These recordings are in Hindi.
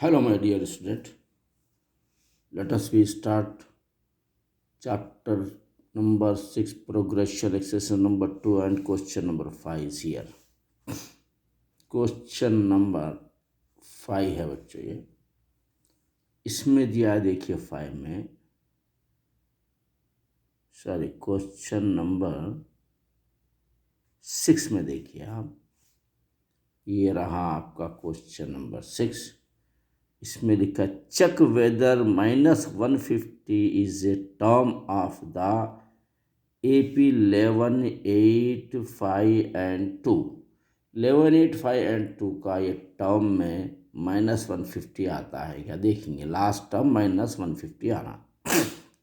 Hello, my dear student. Let us we start chapter number 6, progression, exercise number 2, and question number 5 is here. Question number 5 है बच्चों ये। इसमें दिया है, देखिए 5 में, सॉरी क्वेश्चन नंबर 6 में देखिए आप, ये रहा आपका क्वेश्चन नंबर 6। इसमें लिखा check whether -150 is a term of the AP 11, 8, 5 and 2। 11, 8, 5 and 2 का ये टर्म में -150 आता है क्या, देखेंगे लास्ट टर्म -150 आना।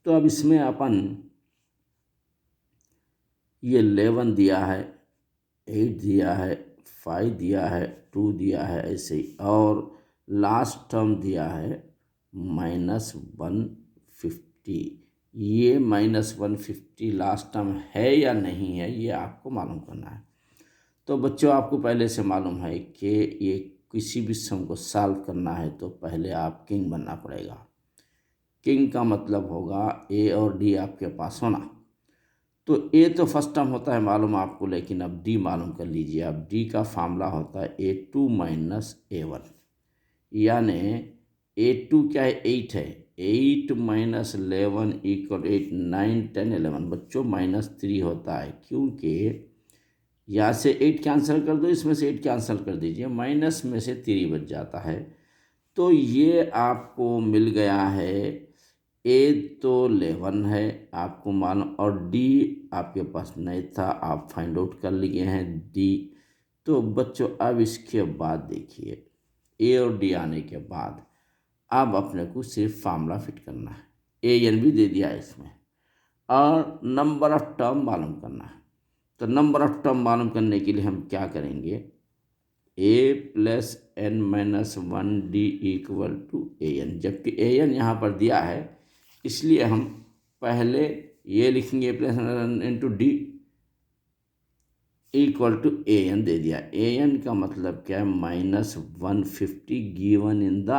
तो अब इसमें अपन ये 11 दिया है, 8 दिया है, 5 दिया है, 2 दिया है, ऐसे ही, और लास्ट टर्म दिया है -150। ये -150 लास्ट टर्म है या नहीं है, ये आपको मालूम करना है। तो बच्चों आपको पहले से मालूम है कि ये किसी भी सम को सॉल्व करना है तो पहले आप किंग बनना पड़ेगा। किंग का मतलब होगा ए और डी आपके पास होना। तो ए तो फर्स्ट टर्म होता है मालूम आपको, लेकिन अब डी मालूम कर लीजिए। अब डी का फार्मूला होता है A2 - A1, यानी A2 क्या है, 8 है। 8 - 11 = 8, 9, 10, 11 बच्चों -3 होता है, क्योंकि यहाँ से 8 कैंसिल कर दो, इसमें से 8 कैंसिल कर दीजिए, माइनस में से 3 बच जाता है। तो ये आपको मिल गया है। ए तो 11 है आपको मालूम, और डी आपके पास नहीं था, आप फाइंड आउट कर लिए हैं डी। तो बच्चों अब इसके बाद देखिए, ए और डी आने के बाद अब अपने को सिर्फ फार्मूला फिट करना है। ए एन भी दे दिया है इसमें, और नंबर ऑफ टर्म मालूम करना है। तो नंबर ऑफ टर्म मालूम करने के लिए हम क्या करेंगे, A + n-1 D = AN, जबकि AN यहाँ पर दिया है, इसलिए हम पहले ये लिखेंगे A + D = AN दे दिया। AN का मतलब क्या है, -150 गिवन इन द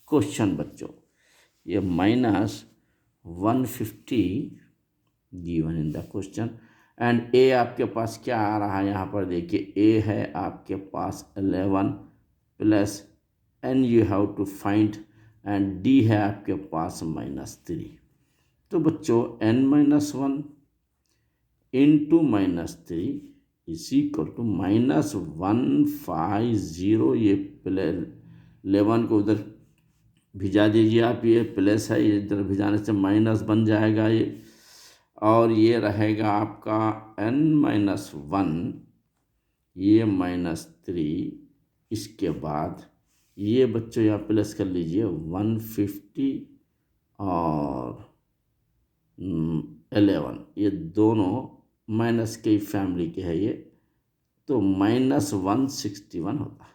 क्वेश्चन। बच्चों ये -150 given in the question. And A आपके पास क्या आ रहा है, यहाँ पर देखिए ए है आपके पास 11 + n you have to find, and D है आपके पास -3। तो बच्चों n-1 × -3 = -150। ये 11 को उधर भिजा दीजिए आप, ये प्लस है, ये इधर भिजाने से माइनस बन जाएगा ये, और ये रहेगा आपका n-1, ये -3। इसके बाद ये बच्चों यहाँ प्लस कर लीजिए 150 और 11, ये दोनों माइनस के फैमिली के है ये, तो -161 होता है,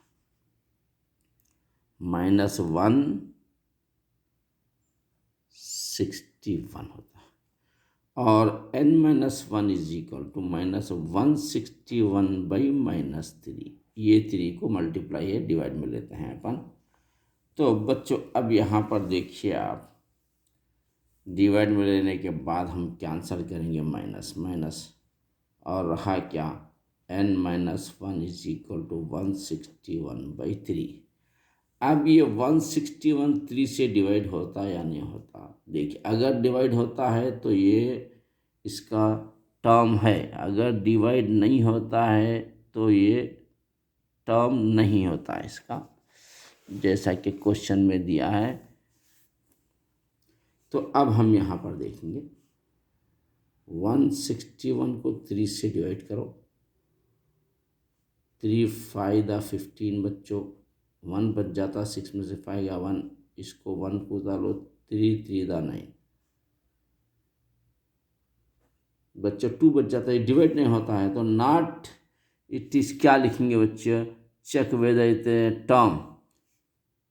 -161 होता है। और n-1 = -161/-3, ये 3 को मल्टीप्लाई है, डिवाइड में लेते हैं अपन। तो बच्चों अब यहाँ पर देखिए आप, डिवाइड में लेने के बाद हम कैंसिल करेंगे माइनस माइनस, और रहा क्या, n-1 = 161/3। अब ये 161 3 से डिवाइड होता है या नहीं होता, देखिए अगर डिवाइड होता है तो ये इसका टर्म है, अगर डिवाइड नहीं होता है तो ये टर्म नहीं होता है इसका, जैसा कि क्वेश्चन में दिया है। तो अब हम यहाँ पर देखेंगे 161 को 3 से डिवाइड करो, 3 × 5 = 15 बच्चों, 1 बच जाता, 6 में से 5 गया 1, इसको 1 को डालो, 3 × 3 = 9 बच्चों, 2 बच जाता है, डिवाइड नहीं होता है। तो नॉट इट इज क्या लिखेंगे बच्चों, check whether it term,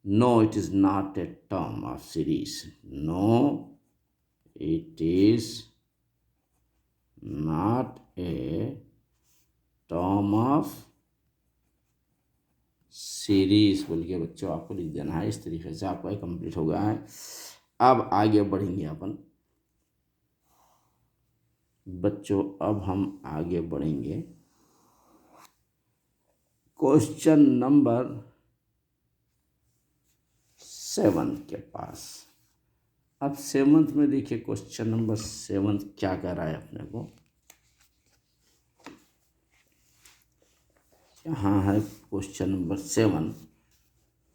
no it is not a term of series, no it is not a term of series बोल के बच्चों आपको लिख देना है। इस तरीके से आपका कंप्लीट हो गया है। अब आगे बढ़ेंगे अपन बच्चों, अब हम आगे बढ़ेंगे क्वेश्चन नंबर 7 के पास। अब 7th में देखिए क्वेश्चन नंबर 7 क्या कह रहा है अपने को। यहाँ है क्वेश्चन नंबर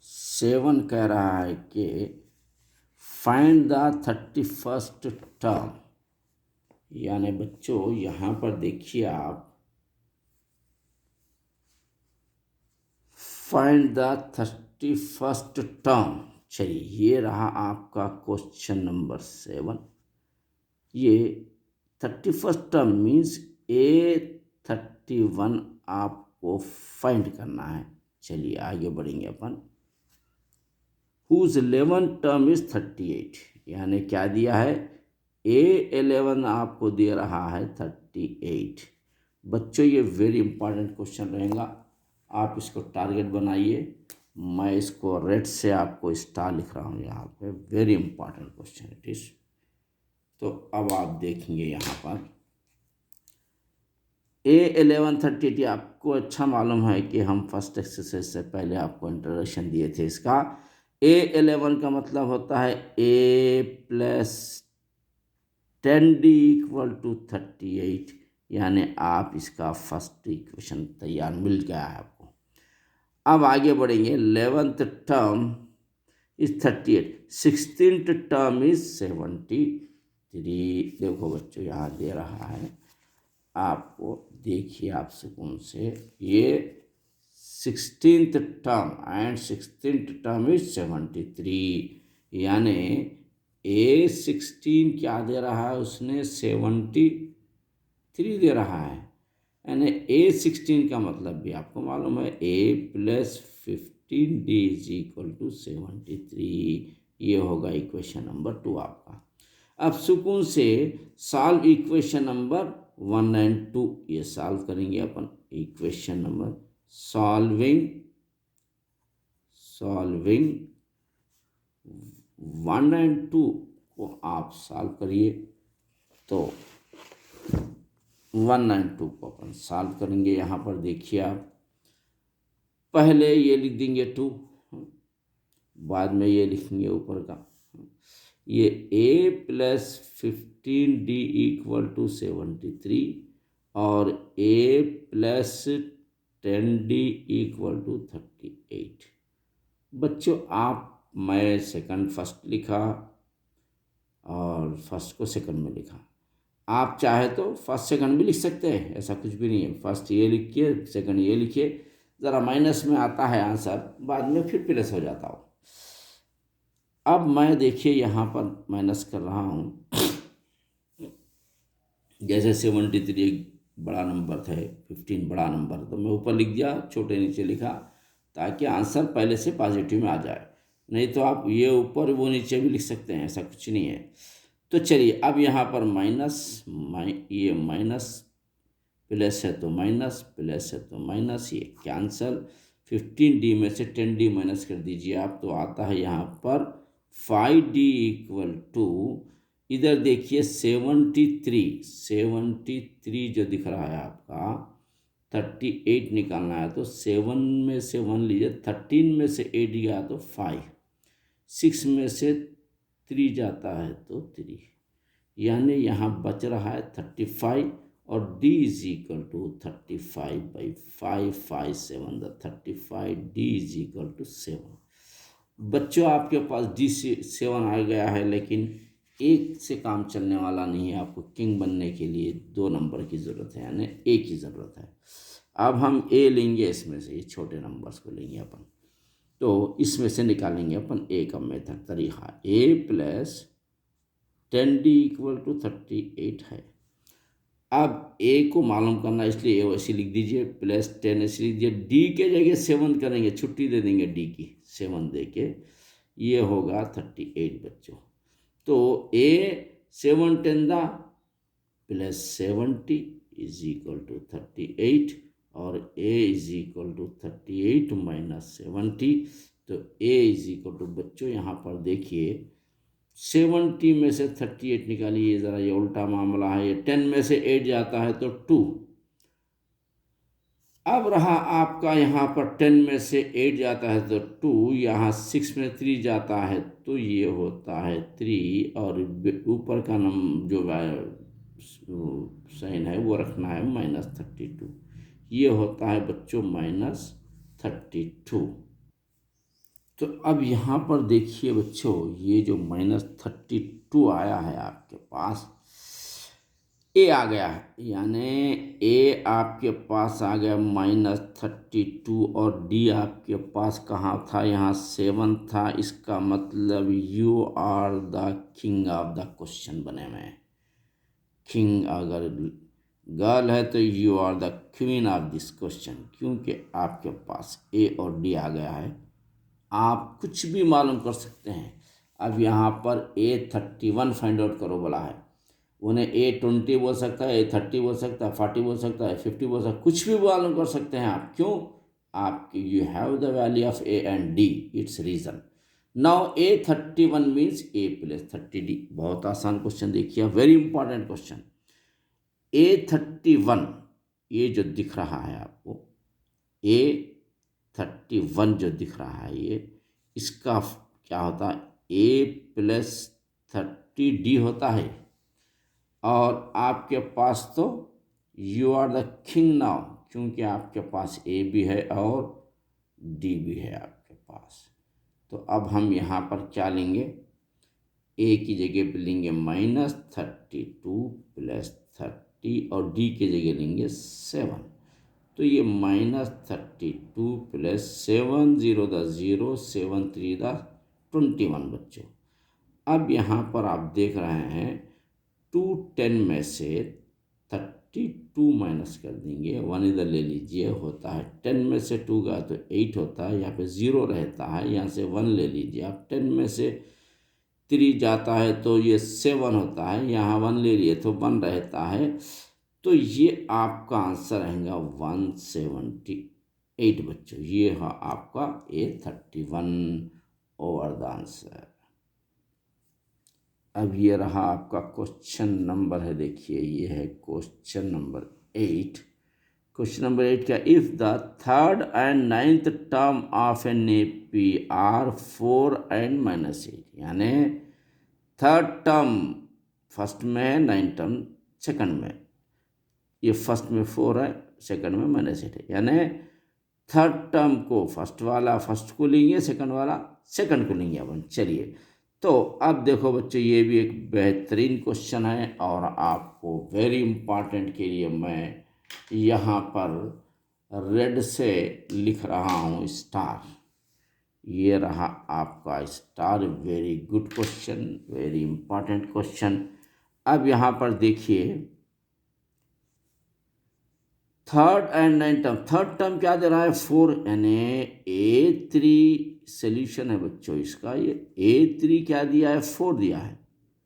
7 कह रहा है कि फाइंड द 31st टर्म। यानी बच्चों यहाँ पर देखिए आप, फाइंड द 31st टर्म। चलिए ये रहा आपका क्वेश्चन नंबर 7। ये 31st टर्म मीन्स A31 आपको फाइंड करना है। चलिए आगे बढ़ेंगे अपन। हुज 11 टर्म इज 38, यानी क्या दिया है, A11 आपको दे रहा है 38। बच्चों ये वेरी इंपॉर्टेंट क्वेश्चन रहेगा, आप इसको टारगेट बनाइए। मैं इसको रेड से आपको स्टार लिख रहा हूँ यहाँ पे, very important question it is. तो अब आप देखेंगे यहाँ पर A11 38, आपको अच्छा मालूम है कि हम फर्स्ट एक्सरसाइज से पहले आपको इंट्रोडक्शन दिए थे इसका। A11 का मतलब होता है A plus 10D equal to 38, यानी आप इसका फर्स्ट इक्वेशन तैयार मिल गया है आपको। अब आगे बढ़ेंगे। 11th term is 38, 16th term is 73। देखो बच्चों यहाँ दे रहा है आपको, देखिए आप सुकून से, ये 16th term and 16th term is 73, यानी A16 क्या दे रहा है उसने, 73 दे रहा है। यानी A16 का मतलब भी आपको मालूम है, A plus 15D is equal to 73। ये होगा इक्वेशन नंबर 2 आपका। अब सुकून से सॉल्व इक्वेशन नंबर 1 एंड 2, ये सॉल्व करेंगे अपन। इक्वेशन नंबर सॉल्विंग 1 एंड 2 को आप सॉल्व करिए। तो 1 एंड 2 को अपन सॉल्व करेंगे। यहाँ पर देखिए आप, पहले ये लिख देंगे 2, बाद में ये लिखेंगे ऊपर का, ये A plus 15D equal to 73 और A plus 10D equal to 38। बच्चों आप, मैं सेकंड फर्स्ट लिखा और फर्स्ट को सेकंड में लिखा, आप चाहे तो फर्स्ट सेकंड भी लिख सकते हैं, ऐसा कुछ भी नहीं है। फर्स्ट ये लिखिए, सेकंड ये लिखिए, ज़रा माइनस में आता है आंसर, बाद में फिर प्लस हो जाता हो। अब मैं देखिए यहाँ पर माइनस कर रहा हूँ, जैसे 73 एक बड़ा नंबर था, 15 बड़ा नंबर, तो मैं ऊपर लिख दिया, छोटे नीचे लिखा, ताकि आंसर पहले से पॉजिटिव में आ जाए। नहीं तो आप ये ऊपर वो नीचे भी लिख सकते हैं, ऐसा कुछ नहीं है। तो चलिए अब यहाँ पर माइनस, ये माइनस, प्लस है तो माइनस, प्लस है तो माइनस, ये कैंसल। 15D में से 10D माइनस कर दीजिए आप, तो आता है यहाँ पर 5D इक्वल टू, इधर देखिए 73 जो दिख रहा है आपका, 38 निकालना है तो 7 में से 1 लीजिए, 13 में से 8 गया तो 5, 6 में से 3 जाता है तो 3, यानी यहाँ बच रहा है 35 और D is equal to 35/5, 5 7 35, D is equal to 7। बच्चों आपके पास D से 7 आ गया है, लेकिन एक से काम चलने वाला नहीं है। आपको किंग बनने के लिए 2 नंबर की ज़रूरत है, यानी A की ज़रूरत है। अब हम A लेंगे, इसमें से ये छोटे नंबर्स को लेंगे अपन, तो इसमें से निकालेंगे अपन A का मेथड तरीका। A plus 10D equal to 38 है। अब A को मालूम करना, इसलिए A वैसे लिख दीजिए, प्लस 10 ऐसे लिख दीजिए। D के जगह 7 करेंगे, छुट्टी दे देंगे D की, 7 दे के, ये होगा 38 बच्चों। तो A 7 10 plus 70 is equal to 38, और a is equal to 38 minus 70। तो a इज इक्वल टू बच्चों यहाँ पर देखिए 70 में से 38 निकालिए ज़रा, ये उल्टा मामला है, ये 10 में से 8 जाता है तो 2। अब रहा आपका यहाँ पर 10 में से 8 जाता है तो 2, यहाँ 6 में 3 जाता है तो ये होता है 3, और ऊपर का जो साइन है वो रखना है -32। ये होता है बच्चों -32। तो अब यहाँ पर देखिए बच्चों, ये जो -32 आया है आपके पास, ए आ गया है, यानी ए आपके पास आ गया -32, और डी आपके पास कहाँ था, यहाँ 7 था। इसका मतलब you are the king of the question बने में। किंग अगर गर्ल है तो you are the queen of this question, क्योंकि आपके पास ए और डी आ गया है। आप कुछ भी मालूम कर सकते हैं। अब यहाँ पर A31 फाइंड आउट करो बोला है, उन्हें A20 बोल सकता है, A30 बोल सकता है, 40 बोल सकता है, 50 बोल सकता है, कुछ भी मालूम कर सकते हैं आप। क्यों? आपकी you have the value of A and D, it's reason. Now A31 means A + 30D। बहुत आसान क्वेश्चन देखिए, वेरी इंपॉर्टेंट क्वेश्चन। A31 ये जो दिख रहा है आपको, A31 जो दिख रहा है, ये इसका क्या होता है, A + 30D होता है। और आपके पास तो you are the king now, क्योंकि आपके पास ए भी है और डी भी है आपके पास। तो अब हम यहाँ पर क्या लेंगे, ए की जगह पे लेंगे -32 + 30, और डी की जगह लेंगे 7। तो ये -32 + 7, 0 द 0, 7 3 द 21 बच्चों। अब यहाँ पर आप देख रहे हैं 2 10 में से 32 माइनस कर देंगे, 1 इधर ले लीजिए, होता है 10 में से 2 गया तो 8 होता है, यहाँ पे 0 रहता है, यहाँ से 1 ले लीजिए आप। 10 में से 3 जाता है तो ये 7 होता है, यहाँ 1 ले लिए तो 1 रहता है। तो ये आपका आंसर रहेगा 178 बच्चों। ये है आपका A31 ओवर द आंसर। अब ये रहा आपका क्वेश्चन नंबर है, देखिए ये है क्वेश्चन नंबर 8। क्वेश्चन नंबर 8 क्या, if the third and 9th term of an AP are 4 and -8, यानी थर्ड टर्म फर्स्ट में है, 9th टर्म सेकंड में, ये फर्स्ट में 4 है, सेकंड में -8 है, यानी थर्ड टर्म को फर्स्ट वाला फर्स्ट को लेंगे, सेकंड वाला सेकंड को लेंगे अपन। चलिए, तो अब देखो बच्चों, ये भी एक बेहतरीन क्वेश्चन है, और आपको वेरी इम्पॉर्टेंट के लिए मैं यहाँ पर रेड से लिख रहा हूँ स्टार। ये रहा आपका star, very good question, very important question. अब यहाँ पर देखिए third and 9th term, third term क्या दे रहा है, 4, यानी A3 सोल्यूशन है बच्चों इसका। ये A3 क्या दिया है, 4 दिया है,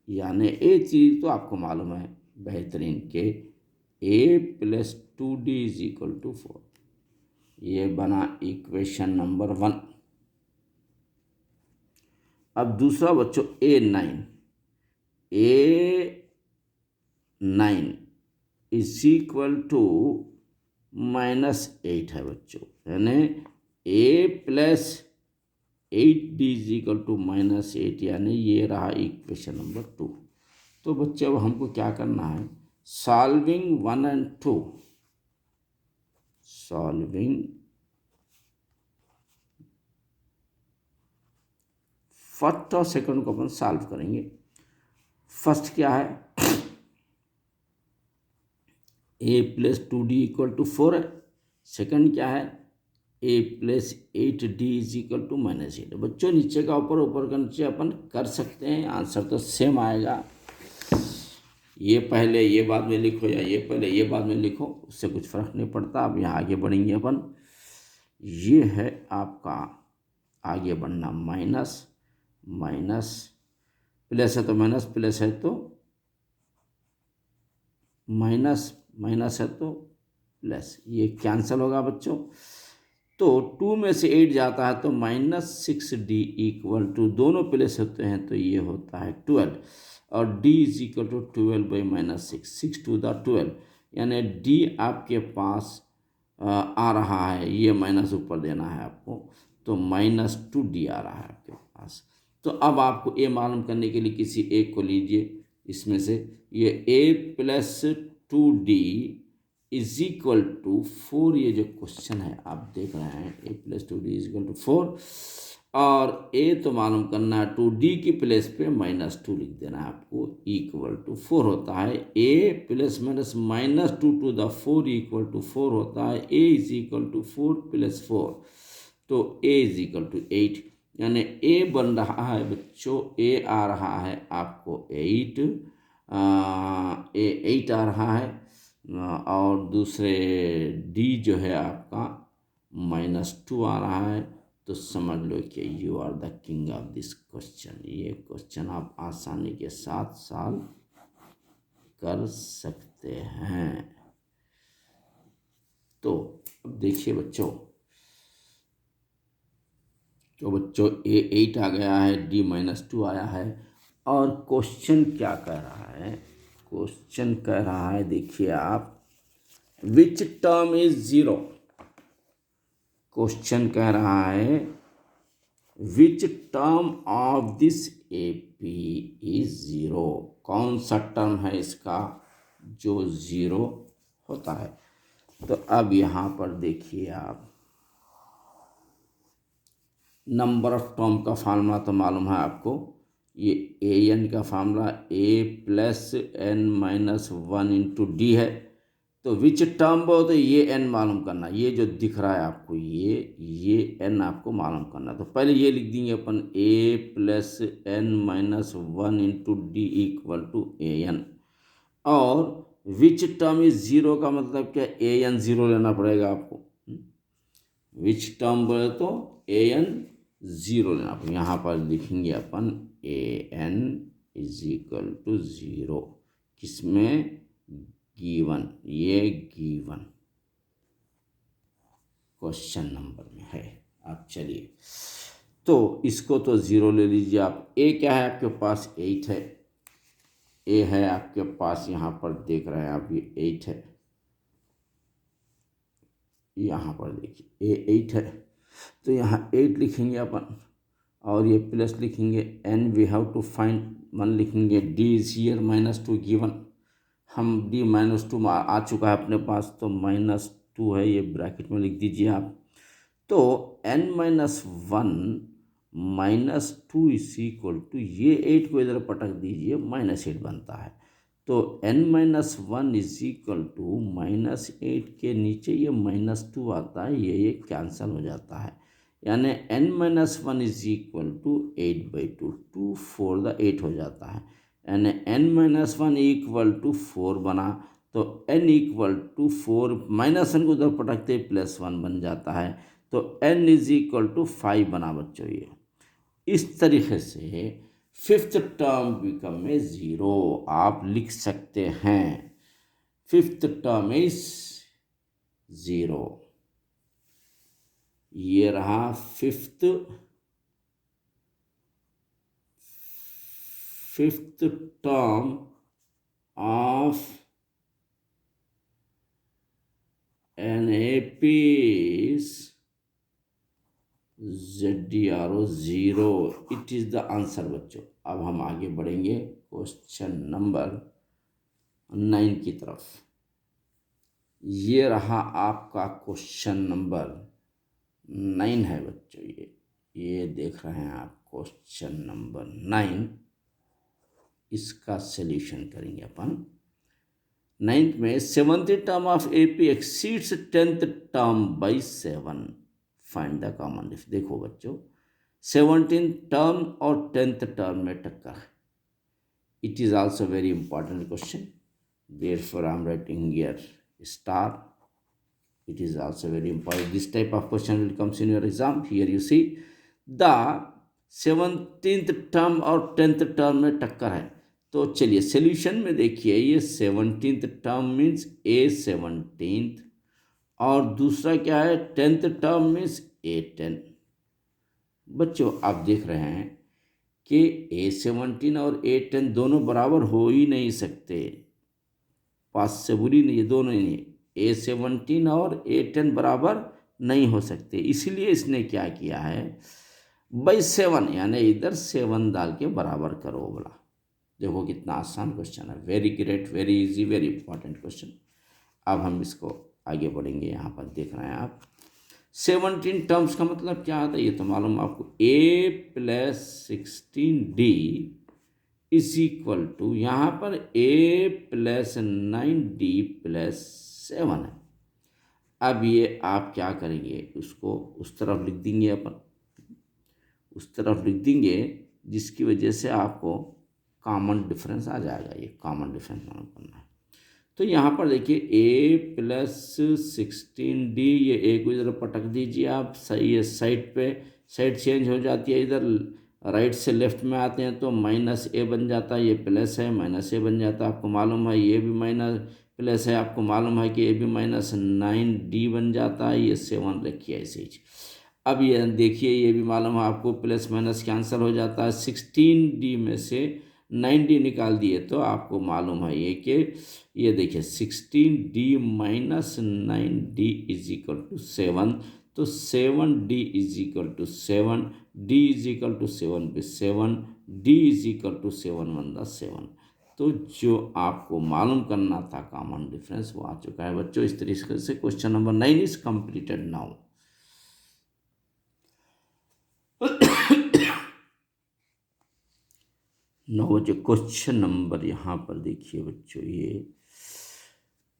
यानी A3 तो आपको मालूम है बेहतरीन के A + 2D = 4। ये बना इक्वेशन नंबर 1। अब दूसरा बच्चों A9 = -8 है बच्चों, यानी A + 8D = -8, यानी ये रहा इक्वेशन नंबर 2। तो बच्चे अब हमको क्या करना है, सॉल्विंग 1 and 2, सॉल्विंग फर्स्ट और सेकंड को अपन सॉल्व करेंगे। फर्स्ट क्या है, A + 2D = 4 है। सेकंड क्या है, A + 8D = -8। बच्चों नीचे का ऊपर, ऊपर का नीचे अपन कर सकते हैं, आंसर तो सेम आएगा। ये पहले ये बाद में लिखो या ये पहले ये बाद में लिखो, उससे कुछ फर्क नहीं पड़ता। अब यहाँ आगे बढ़ेंगे अपन। ये है आपका आगे बढ़ना, माइनस माइनस, प्लस है तो माइनस, प्लस है तो माइनस, माइनस है तो प्लस, ये कैंसिल होगा बच्चों। तो 2 में से 8 जाता है तो -6d इक्वल टू, दोनों प्लस होते हैं तो ये होता है 12, और d is equal to 12/-6, 6 to the 12, यानी d आपके पास आ रहा है, ये माइनस ऊपर देना है आपको, तो -2d आ रहा है आपके पास। तो अब आपको a मालूम करने के लिए किसी एक को लीजिए इसमें से, ये a plus 2d is equal to 4, ये जो क्वेश्चन है आप देख रहे हैं, a plus 2d is equal to 4, और a तो मालूम करना है, 2d की प्लेस पे -2 लिख देना है आपको, इक्वल टू 4 होता है, a plus minus -2 to the 4 equal to 4 होता है, a is equal to 4 plus 4, तो a इज इक्वल टू 8, यानी a बन रहा है बच्चों, a आ रहा है आपको 8, a 8 आ रहा है, और दूसरे d जो है आपका -2 आ रहा है। तो समझ लो कि you are the king of this question, ये क्वेश्चन आप आसानी के साथ सॉल्व कर सकते हैं। तो अब देखिए बच्चों, तो बच्चों a 8 आ गया है, d -2 आया है, और क्वेश्चन क्या कह रहा है, क्वेश्चन कह रहा है, देखिए आप, विच टर्म इज 0, क्वेश्चन कह रहा है which term of this AP is 0, कौन सा टर्म है इसका जो 0 होता है। तो अब यहाँ पर देखिए आप, नंबर ऑफ टर्म का फार्मूला तो मालूम है आपको, ये an का formula a plus n minus 1 into D है। तो विच टर्म बहुत है, ये n मालूम करना, ये जो दिख रहा है आपको, ये n आपको मालूम करना। तो पहले ये लिख देंगे अपन, a plus n minus 1 into D equal to an, और विच टर्म इज 0 का मतलब क्या, an 0 लेना पड़ेगा आपको, विच टर्म बोले तो an 0 लेना पड़ेगा। यहाँ पर लिखेंगे अपन an इज इक्वल टू 0, किसमें, गिवन, ये गिवन क्वेश्चन नंबर में है। अब चलिए, तो इसको तो 0 ले लीजिए आप। a क्या है आपके पास, 8 है, a है आपके पास, यहाँ पर देख रहे हैं आप, ये 8 है, यहाँ पर देखिए a 8 है, तो यहाँ 8 लिखेंगे अपन, और ये प्लस लिखेंगे, n we have to find 1 लिखेंगे, d इज हियर -2 गिवन, हम d -2 आ चुका है अपने पास, तो -2 है, ये ब्रैकेट में लिख दीजिए आप। तो n -1 -2 इज इक्वल टू, ये 8 को इधर पटक दीजिए, -8 बनता है। तो n -1 इज इक्वल टू -8 के नीचे ये -2 आता है, ये कैंसिल हो जाता है, यानी n -1 is equal to 8/2, 2 4 the 8 हो जाता है, यानी n -1 इक्वल टू 4 बना। तो n इक्वल टू 4, -1 को उधर पटकते +1 बन जाता है, तो n इज इक्वल टू 5 बना बच्चों। ये इस तरीके से फिफ्थ टर्म बिकम में 0 आप लिख सकते हैं, फिफ्थ टर्म इज 0, ये रहा fifth term of an AP is ZDRO 0, it is the answer बच्चों। अब हम आगे बढ़ेंगे क्वेश्चन नंबर 9 की तरफ। ये रहा आपका क्वेश्चन नंबर 9 है बच्चों, ये देख रहे हैं आप, क्वेश्चन नंबर 9, इसका सॉल्यूशन करेंगे अपन। 9th में 7th term of AP exceeds 10th term by 7, find the common diff. देखो बच्चों, 17th टर्म और 10th टर्म में टक्कर है, it is also very important question, therefore I am writing here star, it is also very important, this type of question will comes in your exam। here you see the 17th term और 10th टर्म में टक्कर है। तो चलिए सोल्यूशन में देखिए, ये 17th term means A 17th और दूसरा क्या है, 10th टर्म मीन्स A10। बच्चों आप देख रहे हैं कि A17 और A10 दोनों बराबर हो ही नहीं सकते, पॉसिबल नहीं, ये दोनों ही नहीं, A17 और A10 बराबर नहीं हो सकते। इसीलिए इसने क्या किया है, बाई 7 यानी इधर 7 डाल के बराबर करो बोला। देखो कितना आसान क्वेश्चन है, very great, very easy, very important question. अब हम इसको आगे बढ़ेंगे। यहाँ पर देख रहे हैं आप 17 टर्म्स का मतलब क्या आता है ये तो मालूम आपको, A + 16D is equal to, यहाँ पर A + 9D + 7 है। अब ये आप क्या करेंगे, उसको उस तरफ लिख देंगे, अपन उस तरफ लिख देंगे जिसकी वजह से आपको कॉमन डिफरेंस आ जाएगा। ये कॉमन डिफरेंस मालूम करना है। तो यहाँ पर देखिए A + 16D, ये A को इधर पटक दीजिए आप, सही है, साइड पे साइड चेंज हो जाती है, इधर राइट से लेफ्ट में आते हैं तो -A बन जाता है, ये प्लस है, -A बन जाता है, आपको मालूम है ये भी माइनस प्लस है, आपको मालूम है कि ये भी -9D बन जाता है, ये 7 रखिए ऐसे ही। अब ये देखिए ये भी मालूम है आपको, प्लस माइनस कैंसिल हो जाता है, 16D में से 9D निकाल दिए तो आपको मालूम है ये कि ये देखिए 16D - 9D is equal to 7, तो 7D is equal to 7, D is equal to 7 पे 7, D इज इक्वल टू 7 × 7। तो जो आपको मालूम करना था कॉमन डिफरेंस वो आ चुका है बच्चों। इस तरीके से question number 9 is completed now. No बच्चों, क्वेश्चन नंबर यहाँ पर देखिए बच्चों, ये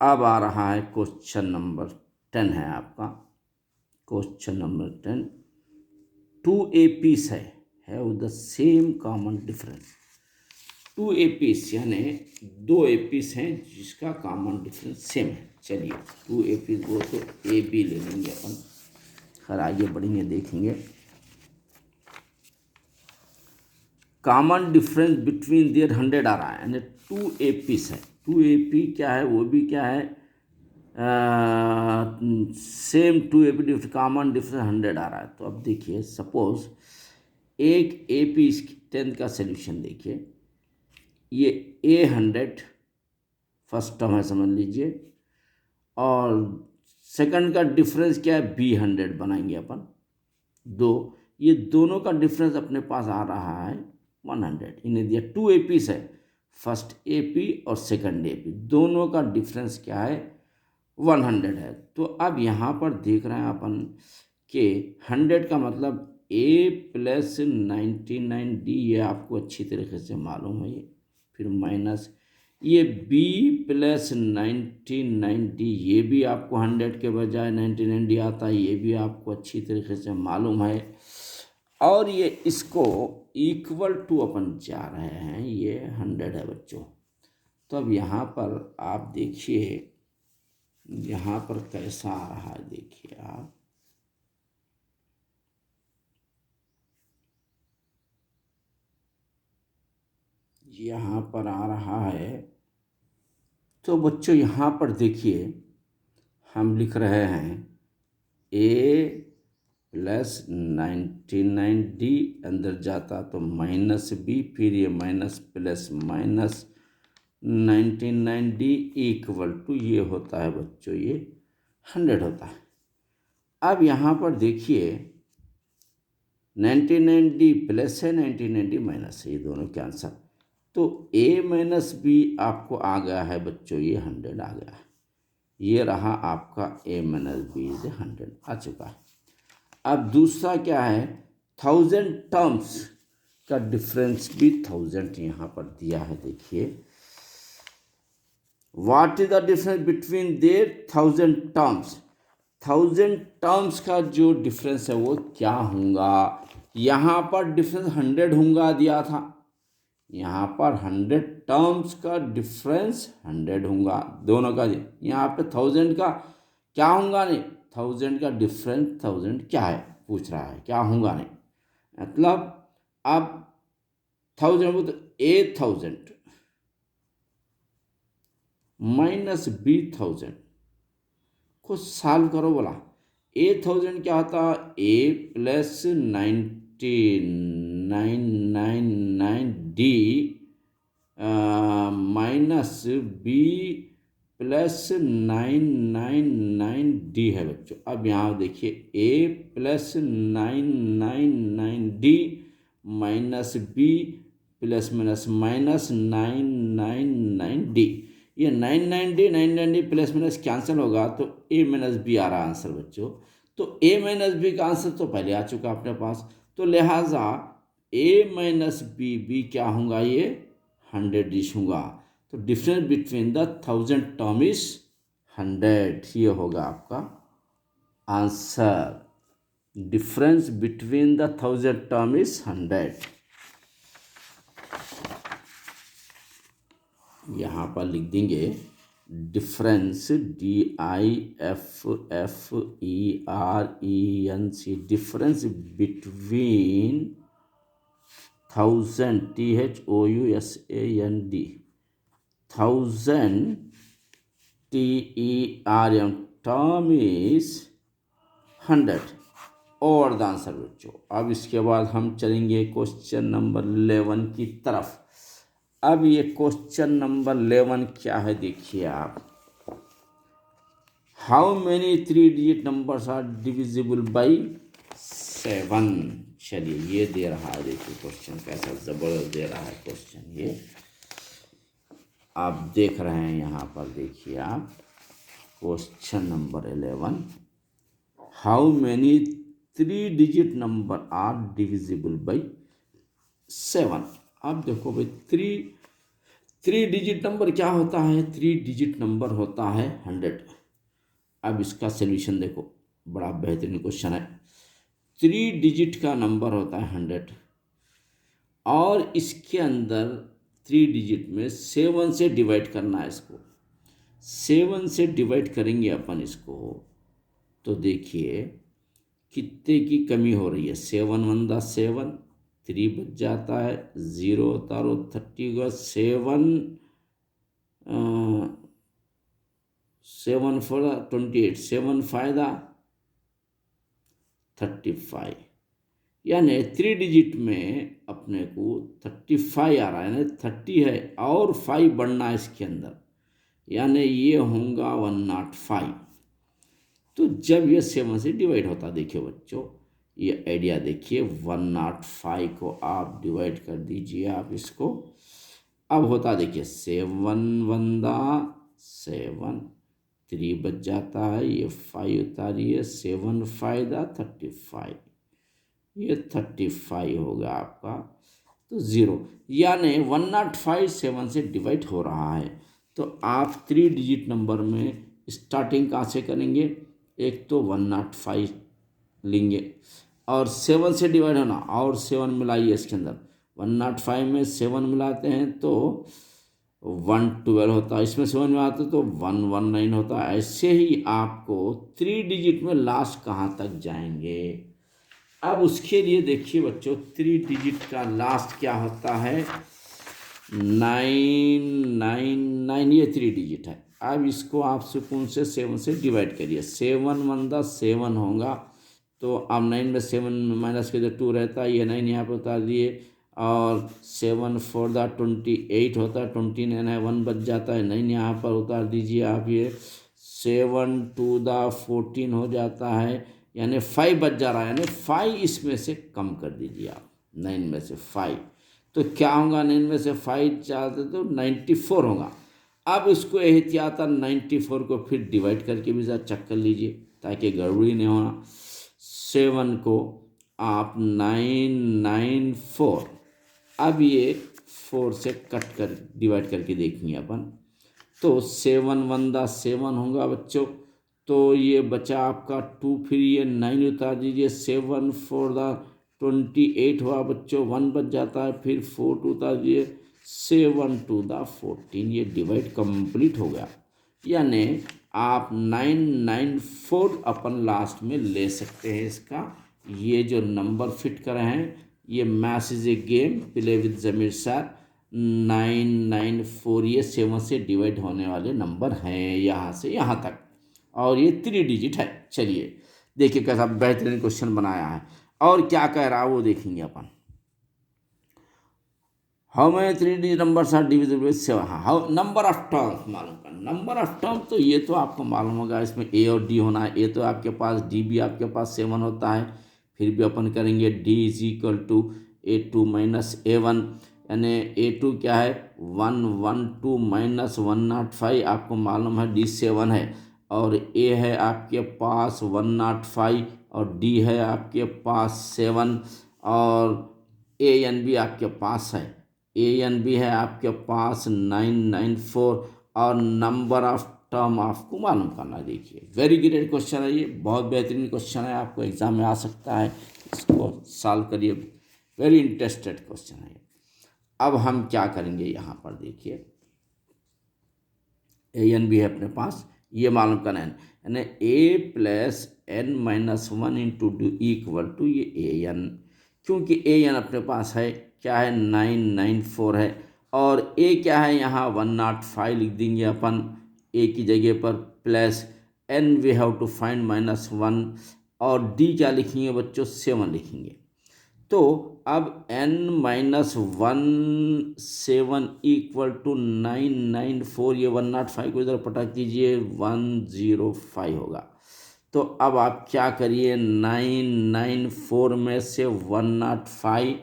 अब आ रहा है क्वेश्चन नंबर 10 है आपका। क्वेश्चन नंबर 10, 2 APs है the same common difference. 2 APs यानी 2 APs हैं जिसका कॉमन डिफरेंस सेम है। चलिए 2 APs वो तो AB ले लेंगे अपन, खैर आगे बढ़ेंगे देखेंगे। कॉमन डिफरेंस बिटवीन देयर 100 आ रहा है, यानी 2 APs है। 2 AP क्या है, वो भी क्या है, सेम 2 AP कॉमन डिफरेंस 100 आ रहा है। तो अब देखिए सपोज एक AP 10 का सोल्यूशन देखिए, ये A100 फर्स्ट टर्म है समझ लीजिए, और सेकंड का डिफरेंस क्या है, B100 बनाएंगे अपन दो, ये दोनों का डिफरेंस अपने पास आ रहा है 100। इन्हें दिया 2 APs है, फर्स्ट AP और सेकंड AP, दोनों का डिफरेंस क्या है 100 है। तो अब यहाँ पर देख रहे हैं अपन कि 100 का मतलब A + 99D, ये आपको अच्छी तरीके से मालूम है, ये फिर माइनस ये B + 99D, ये भी आपको 100 के बजाय 99D आता है, ये भी आपको अच्छी तरीके से मालूम है। और ये इसको इक्वल टू अपन जा रहे हैं, ये 100 है बच्चों। तो अब यहाँ पर आप देखिए, यहाँ पर कैसा आ रहा है, देखिए आप, यहाँ पर आ रहा है। तो बच्चों यहाँ पर देखिए हम लिख रहे हैं A + 99D, अंदर जाता तो -B, फिर ये minus plus minus 99D equal to ये होता है बच्चों, ये 100 होता है। अब यहाँ पर देखिए 99D प्लस है, 99D माइनस है, ये दोनों कैंसल, तो A - B आपको आ गया है बच्चों, ये 100 आ गया है। ये रहा आपका A - B इज 100 आ चुका है। अब दूसरा क्या है, 1000 टर्म्स का डिफरेंस भी 1000 यहाँ पर दिया है। देखिए what is the difference between their 1000 terms, 1000 terms का जो डिफरेंस है वो क्या होगा। यहाँ पर डिफरेंस 100 होगा दिया था, यहाँ पर 100 टर्म्स का डिफरेंस 100 होगा दोनों का। यहाँ पे 1000 का क्या होगा, नहीं 1000 का डिफरेंस 1000 क्या है पूछ रहा है, क्या होगा नहीं, मतलब अब 1000 तो A1000 - B1000 को सॉल्व करो बोला। 8000 क्या होता है, A plus 9999D minus B plus 999D है बच्चों। अब यहाँ देखिए A plus 999D minus B plus minus minus 999D। ये 99D प्लस माइनस कैंसिल होगा तो ए माइनस बी आ रहा आंसर बच्चों। तो ए माइनस बी का आंसर तो पहले आ चुका अपने पास, तो लिहाजा ए माइनस बी क्या होगा, ये 100 होगा। तो difference between the 1000 term is 100, ये होगा आपका answer. Difference between the 1000 term is 100। यहाँ पर लिख देंगे difference DIFFERENC, difference between 1000 THOUSAND 1000 TERM term is 100 और द आंसर बच्चों। अब इसके बाद हम चलेंगे क्वेश्चन नंबर 11 की तरफ। अब ये क्वेश्चन नंबर 11 क्या है देखिए आप। How many 3 digit numbers are divisible by 7। चलिए ये दे रहा है, देखिए क्वेश्चन कैसा जबरदस्त दे रहा है क्वेश्चन। ये आप देख रहे हैं यहाँ पर, देखिए आप question number 11, how many 3 digit number are divisible by 7। अब देखो भाई 3 डिजिट नंबर क्या होता है, 3 डिजिट नंबर होता है 100। अब इसका सलूशन देखो, बड़ा बेहतरीन क्वेश्चन है। 3 डिजिट का नंबर होता है 100 और इसके अंदर 3 डिजिट में 7 से डिवाइड करना है इसको। 7 से डिवाइड करेंगे अपन इसको, तो देखिए कितने की कमी हो रही है। 7 1 दा 7, 3 बच जाता है, 0 उतारो 30 का 7 4 28, 7 5 35, यानी 3 डिजिट में अपने को 35 आ रहा है, यानी 30 है और 5 बढ़ना है इसके अंदर, यानी ये होगा 105। तो जब ये 7 से डिवाइड होता, देखिए बच्चों ये आइडिया देखिए, 105 को आप डिवाइड कर दीजिए आप इसको। अब होता देखिए 7 1 दा 7, 3 बच जाता है, ये 5 उतारिए, 7 5 दा 35, ये 35 होगा आपका, तो 0, यानी 105 7 से डिवाइड हो रहा है। तो आप 3 डिजिट नंबर में स्टार्टिंग कहाँ से करेंगे, एक तो 105 लेंगे और 7 से डिवाइड होना, और 7 मिलाइए इसके अंदर। 105 में 7 मिलाते हैं तो 112 होता है, इसमें 7 मिलाते तो 119 होता है। ऐसे ही आपको 3 डिजिट में लास्ट कहाँ तक जाएंगे। अब उसके लिए देखिए बच्चों 3 डिजिट का लास्ट क्या होता है, 999, ये 3 डिजिट है। अब इसको आप सुकून से 7 से डिवाइड करिए। 7 1 दा 7 होगा, तो अब 9 में 7 माइनस के जो 2 रहता है, ये 9 यहाँ पर उतार दिए, और 7 4 दा 28 होता है, 29 है, 1 बच जाता है, 9 यहाँ पर उतार दीजिए आप। ये 7 2 दा 14 हो जाता है, यानी 5 बच जा रहा है, यानी 5 इसमें से कम कर दीजिए आप, 9 में से 5, तो क्या होगा, 9 में से 5 चाहते तो 94 होगा। अब इसको एहतियातन 94 को फिर डिवाइड करके भी ज़रा चेक कर लीजिए ताकि गड़बड़ी नहीं होना। 7 को आप 994, अब ये 4 से कट कर डिवाइड करके देखेंगे अपन, तो 7 1 दा 7 होगा बच्चों, तो ये बचा आपका 2, फिर ये 9 उतार दीजिए, 7 4 दा 28 हुआ बच्चों, 1 बच जाता है, फिर 4 2 उतार दीजिए, 7 2 दा 14, ये डिवाइड कंप्लीट हो गया। यानी आप 994 अपन लास्ट में ले सकते हैं इसका। ये जो नंबर फिट कर रहे हैं, ये maths is a game play with Zamir sir. 994 ये 7 से डिवाइड होने वाले नंबर हैं यहाँ से यहाँ तक। और ये 3 डिजिट है। चलिए देखिए कैसा बेहतरीन क्वेश्चन बनाया है। और क्या कह रहा है वो देखेंगे अपन। How many 3 digit numbers are divisible with 7। हाँ, हाउ नंबर ऑफ टर्म्स मालूम करना। नंबर ऑफ टर्म तो ये तो आपको मालूम होगा, इसमें ए और डी होना है। ए तो आपके पास, डी भी आपके पास 7 होता है। फिर भी अपन करेंगे D is equal to A2 minus A1, यानी A2 क्या है 112 माइनस 105, आपको मालूम है डी 7 है। और ए है आपके पास 105 और डी है आपके पास 7, और ए एन भी आपके पास है। ए एन बी है आपके पास 994, और नंबर ऑफ टर्म आपको मालूम करना। देखिए वेरी ग्रेट क्वेश्चन है ये, बहुत बेहतरीन क्वेश्चन है, आपको एग्जाम में आ सकता है। इसको सॉल्व करिए, वेरी इंटरेस्टेड क्वेश्चन है। अब हम क्या करेंगे यहाँ पर देखिए, ए एन बी है अपने पास, ये मालूम करना है, यानी A plus N minus 1 into D equal to ये ए एन। क्योंकि ए एन अपने पास है क्या है 994 है, और ए क्या है यहाँ 105 लिख देंगे अपन ए की जगह पर, plus N we have to find -1, और डी क्या लिखेंगे बच्चों 7 लिखेंगे। तो अब n माइनस 17 इक्वल टू 994, ये 105 को इधर पटक दीजिए 105 होगा। तो अब आप क्या करिए 994 में से 105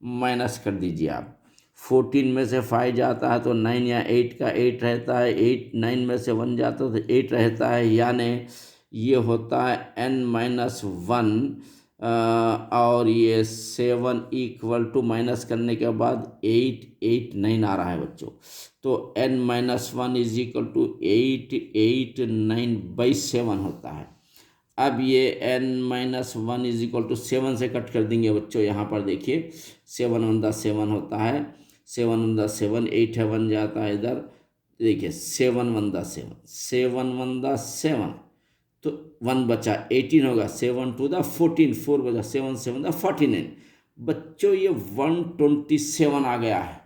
माइनस कर दीजिए आप। 14 में से 5 जाता है तो 9 या 8 का 8 रहता है, 9 में से 1 जाता है तो 8 रहता है, यानी ये होता है n माइनस 1 और ये 7 इक्वल टू माइनस करने के बाद 889 आ रहा है बच्चों। तो n minus 1 is equal to 889/7 होता है। अब ये n minus 1 is equal to 7 से कट कर देंगे बच्चों। यहाँ पर देखिए 7 1 7 होता है, 7 1 7, 8 है 1 जाता है इधर, देखिए 7 1 7, 7 1 7, तो 1 बचा 18 होगा, 7 2 14, 4 बचा 7 7 49। बच्चों ये 127 आ गया है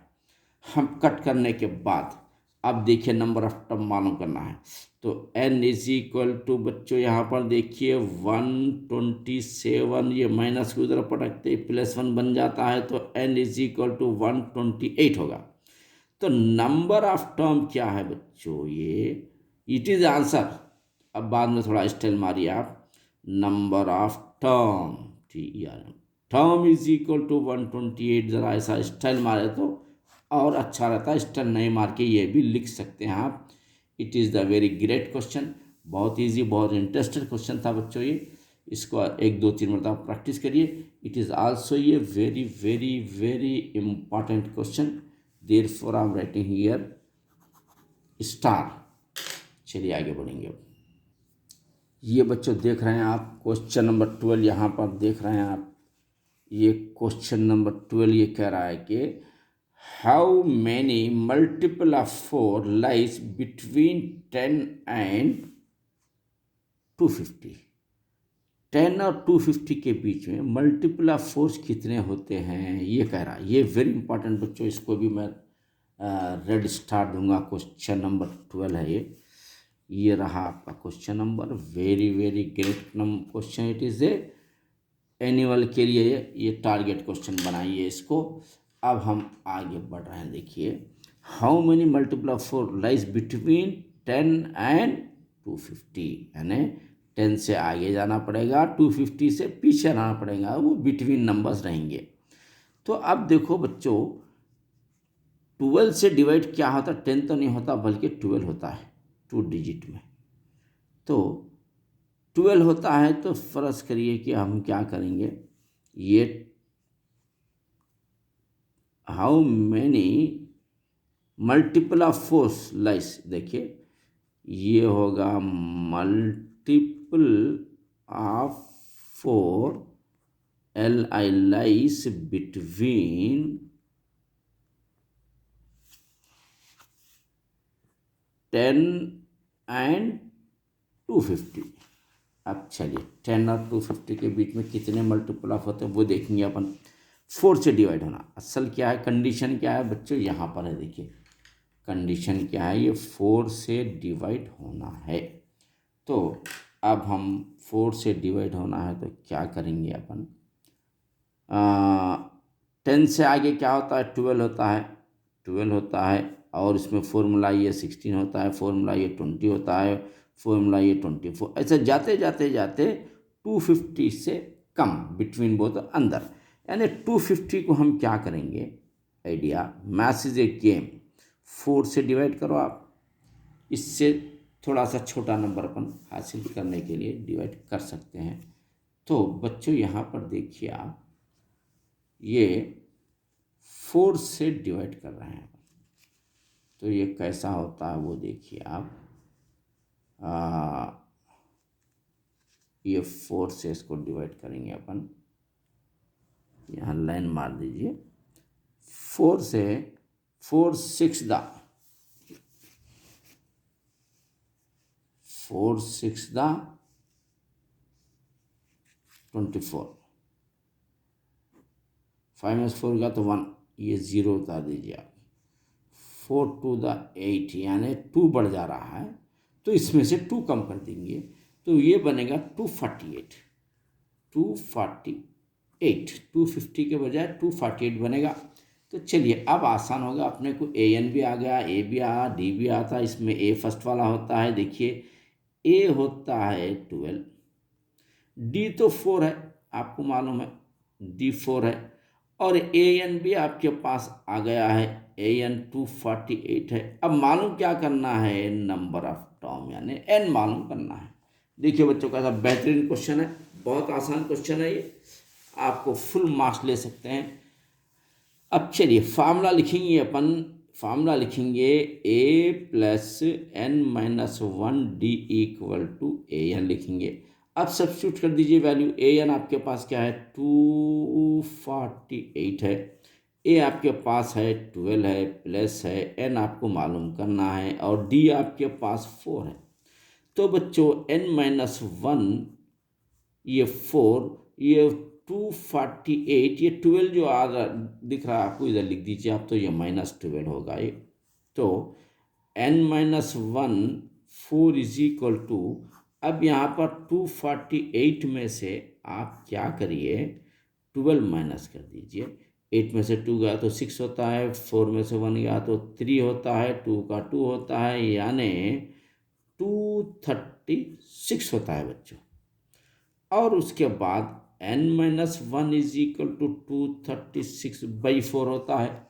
हम कट करने के बाद। अब देखिए नंबर ऑफ टर्म मालूम करना है, तो n इज इक्वल टू बच्चों यहाँ पर देखिए 127, ये माइनस को उधर पटकते +1 बन जाता है, तो n इज इक्वल टू 128 होगा। तो नंबर ऑफ टर्म क्या है बच्चों, ये इट इज आंसर। अब बाद में थोड़ा स्टाइल मारिए आप, number of term TERM, term is equal to 128, ज़रा ऐसा स्टाइल मारे तो और अच्छा रहता है। स्टाइल नहीं मार के ये भी लिख सकते हैं आप। It is the very great question, बहुत इजी, बहुत इंटरेस्टेड क्वेश्चन था बच्चों ये। इसको 1 2 3 मरतबा प्रैक्टिस करिए। इट इज़ आल्सो ये very very very important question, therefore I am writing here star. चलिए आगे बढ़ेंगे। अब ये बच्चों देख रहे हैं आप क्वेश्चन नंबर 12, यहाँ पर देख रहे हैं आप, ये क्वेश्चन नंबर 12 ये कह रहा है कि how many multiple of 4 lies between 10 and 250। 10 और 250 के बीच में मल्टीपल ऑफ 4 कितने होते हैं ये कह रहा है। ये वेरी इंपॉर्टेंट बच्चों, इसको भी मैं रेड स्टार दूंगा। क्वेश्चन नंबर 12 है ये रहा आपका question number, very very great question it is a. Annual के लिए ये टारगेट क्वेश्चन बनाइए इसको। अब हम आगे बढ़ रहे हैं, देखिए how many multiple of 4 lies between 10 and 250, यानी 10 से आगे जाना पड़ेगा, 250 से पीछे आना पड़ेगा, वो बिटवीन नंबर्स रहेंगे। तो अब देखो बच्चों 12 से डिवाइड क्या होता है, 10 तो नहीं होता बल्कि 12 होता है 2 डिजिट में। तो 12 होता है तो फर्ज करिए कि हम क्या करेंगे, ये how many multiple of 4 lies, देखिए ये होगा multiple of 4 LI lies between 10 and 250। अब चलिए 10 और 250 के बीच में कितने मल्टीपल ऑफ होते हैं वो देखेंगे अपन। 4 से डिवाइड होना, असल क्या है, कंडीशन क्या है बच्चों, यहाँ पर है देखिए कंडीशन क्या है, ये 4 से डिवाइड होना है। तो अब हम 4 से डिवाइड होना है तो क्या करेंगे अपन, 10 से आगे क्या होता है, 12 होता है, 12 होता है, और इसमें फॉर्मूला ये 16 होता है, फॉर्मूला ये 20 होता है, फॉर्मूला ये 24, ऐसे जाते जाते जाते 250 से कम, बिटवीन बोथ अंदर, यानी 250 को हम क्या करेंगे, idea, maths is a game, 4 से डिवाइड करो आप, इससे थोड़ा सा छोटा नंबर अपन हासिल करने के लिए डिवाइड कर सकते हैं। तो बच्चों यहाँ पर देखिए आप, ये 4 से डिवाइड कर रहे हैं, तो ये कैसा होता है वो देखिए आप, ये 4 से इसको डिवाइड करेंगे अपन, यहाँ लाइन मार दीजिए, 4 से 4 6 दा 4 6 दा 24, 5 - 4 का तो 1, ये 0 उतार दीजिए आप, 4 2 दा 8, यानी 2 बढ़ जा रहा है, तो इसमें से 2 कम कर देंगे, तो ये बनेगा 248, 250 के बजाय 248 बनेगा। तो चलिए अब आसान होगा, अपने को ए एन भी आ गया, ए भी आया, डी भी आता, इसमें ए फर्स्ट वाला होता है, देखिए ए होता है 12, डी तो 4 है, आपको मालूम है डी 4 है, और ए एन भी आपके पास आ गया है, ए एन 248 है। अब मालूम क्या करना है, नंबर ऑफ टर्म, यानी एन मालूम करना है। देखिए बच्चों कैसा बेहतरीन क्वेश्चन है, बहुत आसान क्वेश्चन है ये, आपको फुल मार्क्स ले सकते हैं। अब चलिए फार्मूला लिखेंगे अपन, फार्मूला लिखेंगे A plus N minus 1 D equal to A N लिखेंगे। अब सब्स्टिट्यूट कर दीजिए वैल्यू, ए एन आपके पास क्या है 248 है, ए आपके पास है 12 है, प्लस है एन आपको मालूम करना है, और डी आपके पास 4 है। तो बच्चों n माइनस 1, ये 4, ये 248, ये 12 जो आ रहा दिख रहा है आपको, इधर लिख दीजिए आप, तो ये -12 होगा ये। तो n minus 1 4 is equal to, अब यहाँ पर 248 में से आप क्या करिए, 12 माइनस कर दीजिए, 8 में से 2 गया तो 6 होता है, 4 में से 1 गया तो 3 होता है, 2 का 2 होता है, यानी 236 होता है बच्चों। और उसके बाद n minus 1 is equal to 236/4 होता है,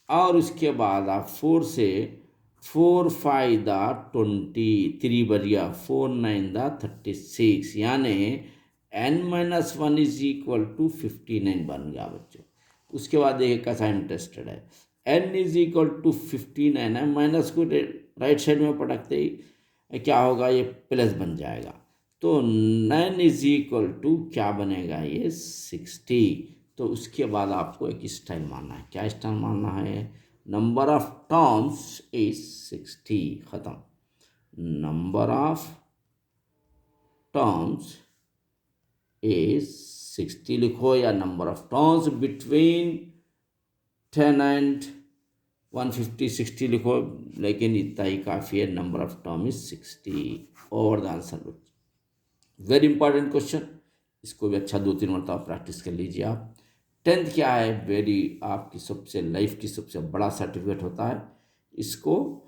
और उसके बाद आप 4 से 4 5 दा 20, 3 बरिया 4 9 दा 36, यानी n minus 1 is equal to 59 बन गया बच्चों। उसके बाद देखिए कैसा इंटरेस्टेड है, n इज इक्वल टू 59 है, माइनस को राइट साइड में पटकते ही क्या होगा, ये प्लस बन जाएगा, तो 9 इज इक्वल टू क्या बनेगा, ये 60। तो उसके बाद आपको एक स्टाइल मानना है, क्या स्टाइल मानना है, नंबर ऑफ टर्म्स इज 60, खत्म, नंबर ऑफ टर्म्स इज 60 लिखो, या number of terms between 10 and 150 60 लिखो, लेकिन इतना ही काफ़ी है, number of term is 60 over the answer. Very important question, इसको भी अच्छा 2-3 मरतबा प्रैक्टिस कर लीजिए आप। 10th क्या है, वेरी आपकी सबसे लाइफ की सबसे बड़ा सर्टिफिकेट होता है, इसको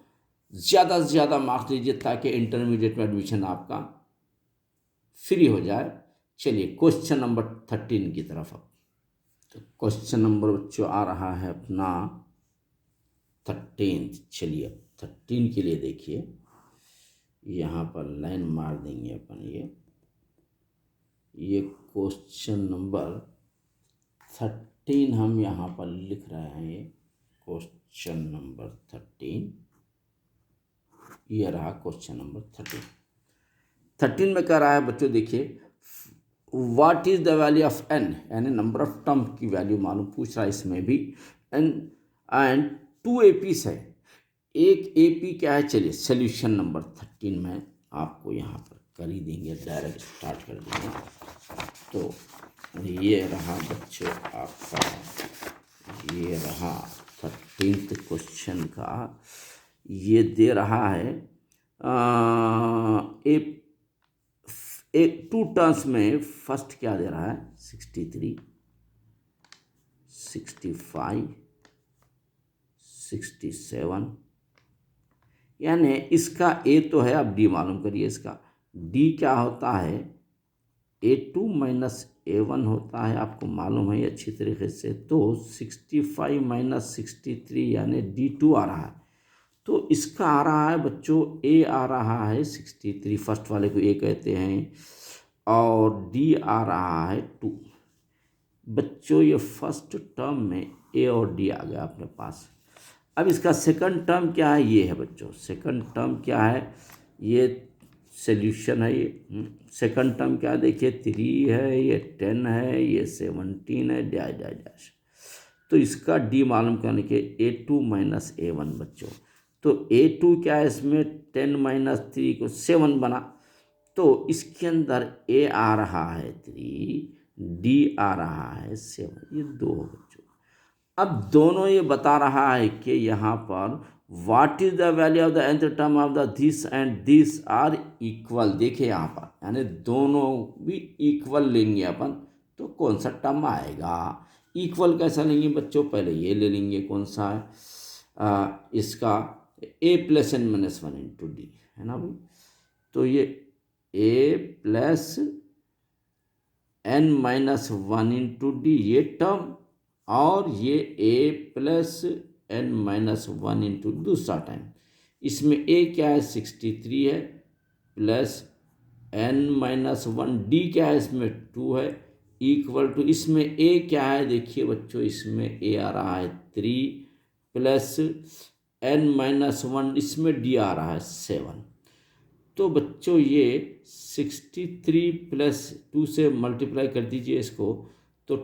ज़्यादा से ज़्यादा मार्क्स लीजिए ताकि इंटरमीडिएट में एडमिशन आपका फ्री हो जाए। चलिए क्वेश्चन नंबर 13 की तरफ अब, तो क्वेश्चन नंबर बच्चों आ रहा है अपना 13। चलिए 13 के लिए देखिए, यहाँ पर लाइन मार देंगे अपन, ये क्वेश्चन नंबर 13 हम यहाँ पर लिख रहे हैं, ये क्वेश्चन नंबर 13, ये रहा क्वेश्चन नंबर 13 में कह रहा है बच्चों, देखिए what is the value of n, यानी नंबर ऑफ टर्म की वैल्यू मालूम पूछ रहा है इसमें भी, एंड 2 APs है, एक AP क्या है, चलिए सोल्यूशन नंबर 13 में आपको यहाँ पर कर ही देंगे, डायरेक्ट स्टार्ट कर देंगे। तो ये रहा बच्चों आपका, ये रहा 13th क्वेश्चन का, ये दे रहा है एक टू टर्म्स में फर्स्ट क्या दे रहा है 63, 65, 67, यानी इसका ए तो है, अब डी मालूम करिए। इसका डी क्या होता है A2 माइनस A1 होता है, आपको मालूम है अच्छी तरीके से। तो 65 माइनस 63 यानी D2 आ रहा है। तो इसका आ रहा है बच्चों A आ रहा है 63, फर्स्ट वाले को A कहते हैं, और D आ रहा है 2। बच्चों ये फर्स्ट टर्म में A और D आ गया अपने पास। अब इसका सेकंड टर्म क्या है, ये है बच्चों। सेकंड टर्म क्या है, ये सॉल्यूशन है। ये सेकंड टर्म क्या देखिए 3 है, ये 10 है, ये 17 है, डैश डैश डैश। तो इसका डी मालूम करने के A2 माइनस A1 बच्चों। तो A2 क्या है इसमें 10 माइनस 3 को 7 बना। तो इसके अंदर A आ रहा है 3, D आ रहा है 7, ये 2 बच्चों। अब दोनों ये बता रहा है कि यहाँ पर what is the value of the nth term of the this and this are equal. देखिए यहाँ पर यानी दोनों भी इक्वल लेंगे अपन, तो कौन सा टर्म आएगा। इक्वल कैसा लेंगे बच्चों, पहले ये ले लेंगे, कौन सा है इसका a plus N minus 1 into D, है ना भाई। तो ये a plus N minus 1 into D ये टर्म, और ये a plus N minus 1 into दूसरा टाइम। इसमें a क्या है 63 है, प्लस एन माइनस 1, डी क्या है इसमें 2 है, इक्वल टू इसमें a क्या है देखिए बच्चों, इसमें a आ रहा है 3, प्लस एन माइनस 1, इसमें d आ रहा है 7। तो बच्चों ये 63 प्लस 2 से मल्टीप्लाई कर दीजिए इसको, तो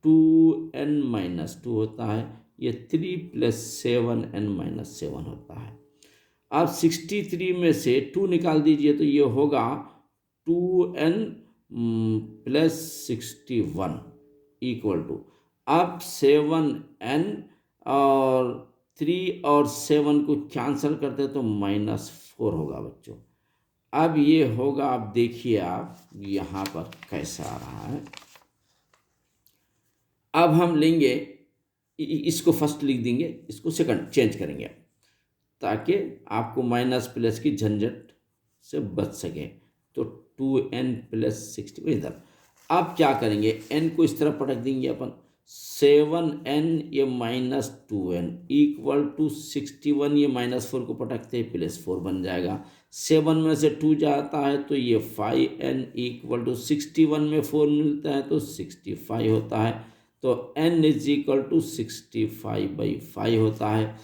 2n माइनस 2 होता है, ये 3 प्लस 7n माइनस 7 होता है। अब 63 में से 2 निकाल दीजिए तो ये होगा 2n प्लस 61 इक्वल टू, अब 7n और 3 और 7 को कैंसिल करते तो -4 होगा बच्चों। अब ये होगा, आप देखिए आप यहाँ पर कैसा आ रहा है। अब हम लेंगे इसको फर्स्ट लिख देंगे, इसको सेकंड चेंज करेंगे ताकि आपको माइनस प्लस की झंझट से बच सके। तो 2n प्लस 60 इधर। अब क्या करेंगे, n को इस तरफ पटक देंगे अपन, 7n ये माइनस 2n इक्वल टू 61, ये -4 को पटकते +4 बन जाएगा। 7 में से 2 जाता है तो ये 5n इक्वल टू 61 में 4 मिलता है तो 65 होता है। तो n इज इक्वल टू 65/5 होता है।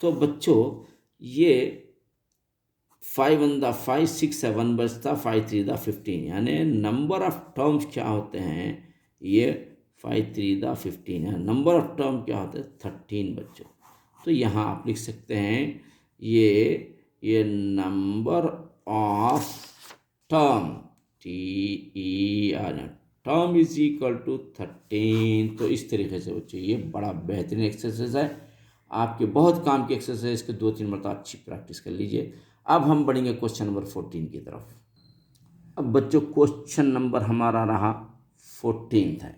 तो बच्चों ये 5 1 दा 5 6 7 बचता, 5 3 दा 15, यानी नंबर ऑफ टर्म्स क्या होते हैं, ये 5 3 दा 15 है। नंबर ऑफ टर्म क्या होते हैं 13 बच्चों। तो यहाँ आप लिख सकते हैं ये number of term TER term is equal to 13। तो इस तरीके से बच्चों ये बड़ा बेहतरीन एक्सरसाइज है, आपके बहुत काम की एक्सरसाइज, इसके 2-3 मरतबा अच्छी प्रैक्टिस कर लीजिए। अब हम बढ़ेंगे क्वेश्चन नंबर 14 की तरफ। अब बच्चों क्वेश्चन नंबर हमारा रहा 14 है।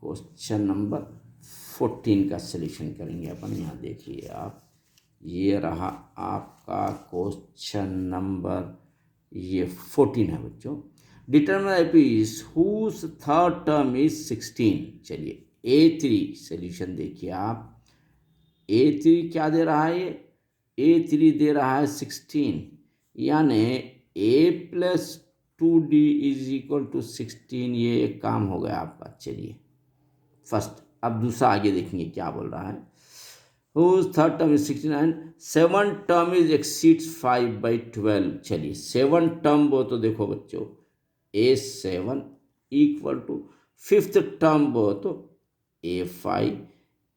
क्वेश्चन नंबर 14 का सलूशन करेंगे अपन। यहाँ देखिए आप, ये रहा आपका क्वेश्चन नंबर ये 14 है बच्चों। Determine a piece whose third term is 16। चलिए A3 सॉल्यूशन देखिए आप, A3 क्या दे रहा है, ये A3 दे रहा है 16, यानी A plus 2D is equal to 16। ये एक काम हो गया आपका। चलिए फर्स्ट, अब दूसरा आगे देखेंगे क्या बोल रहा है। whose third term is 69, 7 term is exceeds 5/12। चलिए 7 टर्म वो तो देखो बच्चों A7 equal to 5th term वो तो A5।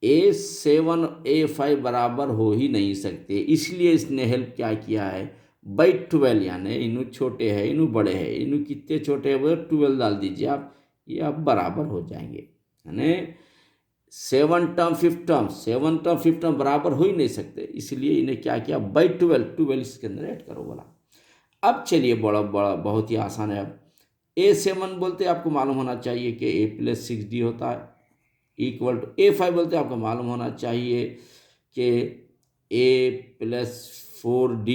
A7 A5 बराबर हो ही नहीं सकते, इसलिए इसने हेल्प क्या किया है /12, यानी इन्हों छोटे हैं इन्हों बड़े हैं, इन्हों कितने छोटे हैं वो 12 डाल दीजिए आप, ये आप बराबर हो जाएंगे। यानी 7 term 5th term, 7 term 5th term बराबर हो ही नहीं सकते, इसलिए इन्हें क्या किया /12 12 इसके अंदर ऐड करो बोला। अब चलिए बड़ा बहुत ही आसान है। अब A7 बोलते आपको मालूम होना चाहिए कि A+6D होता है, इक्वल टू A5 बोलते आपको मालूम होना चाहिए कि A+4D